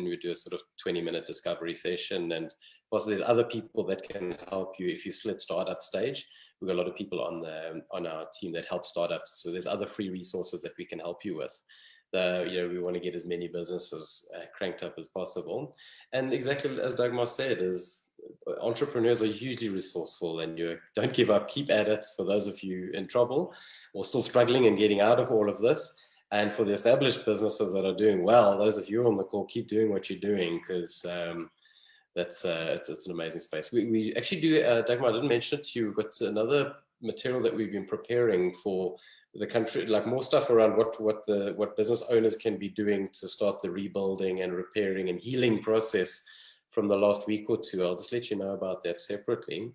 [SPEAKER 3] we do a sort of 20-minute discovery session, and also there's other people that can help you if you still at startup stage. We've got a lot of people on our team that help startups. So there's other free resources that we can help you with. We want to get as many businesses cranked up as possible. And exactly as Dagmar said, is entrepreneurs are hugely resourceful, and you don't give up, keep at it. For those of you in trouble or still struggling and getting out of all of this, and for the established businesses that are doing well, those of you on the call, keep doing what you're doing, because it's an amazing space. We actually do, Dagmar, I didn't mention it to you, we've got another material that we've been preparing for the country, like more stuff around what business owners can be doing to start the rebuilding and repairing and healing process from the last week or two. I'll just let you know about that separately.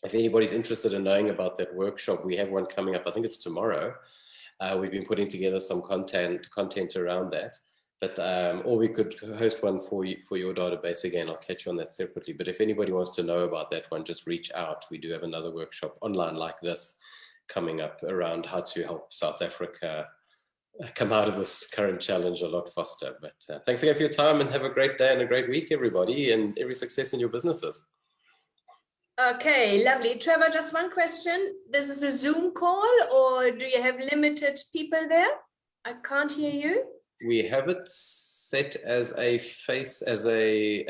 [SPEAKER 3] If anybody's interested in knowing about that workshop, we have one coming up. I think it's tomorrow. We've been putting together some content around that. But or we could host one for your database again. I'll catch you on that separately. But if anybody wants to know about that one, just reach out. We do have another workshop online like this coming up around how to help South Africa come out of this current challenge a lot faster. But thanks again for your time, and have a great day and a great week, everybody, and every success in your businesses.
[SPEAKER 1] Okay, lovely. Trevor, just one question. This is a Zoom call, or do you have limited people there? I can't hear you. We have it set as a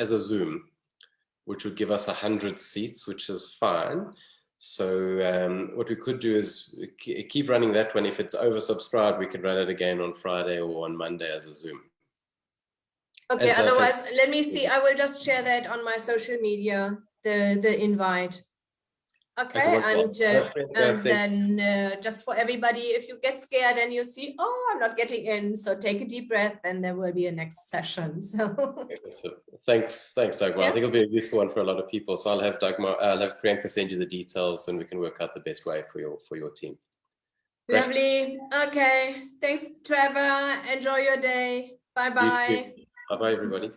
[SPEAKER 1] Zoom.
[SPEAKER 3] which would give us 100 seats, which is fine. So what we could do is keep running that one. If it's oversubscribed, we could run it again on Friday or on Monday as a Zoom.
[SPEAKER 1] Okay,
[SPEAKER 3] As the
[SPEAKER 1] otherwise, let me see. I will just share that on my social media, the invite. Okay, and then just for everybody, if you get scared and you see, oh, I'm not getting in, so take a deep breath, then there will be a next session. So
[SPEAKER 3] thanks, Dagmar.
[SPEAKER 1] Yeah.
[SPEAKER 3] I think it'll be a useful one for a lot of people. So I'll have Priyanka send you the details, and we can work out the best way for your team. Great.
[SPEAKER 1] Lovely. Okay, thanks, Trevor. Enjoy your day. Bye bye.
[SPEAKER 3] Bye bye, everybody.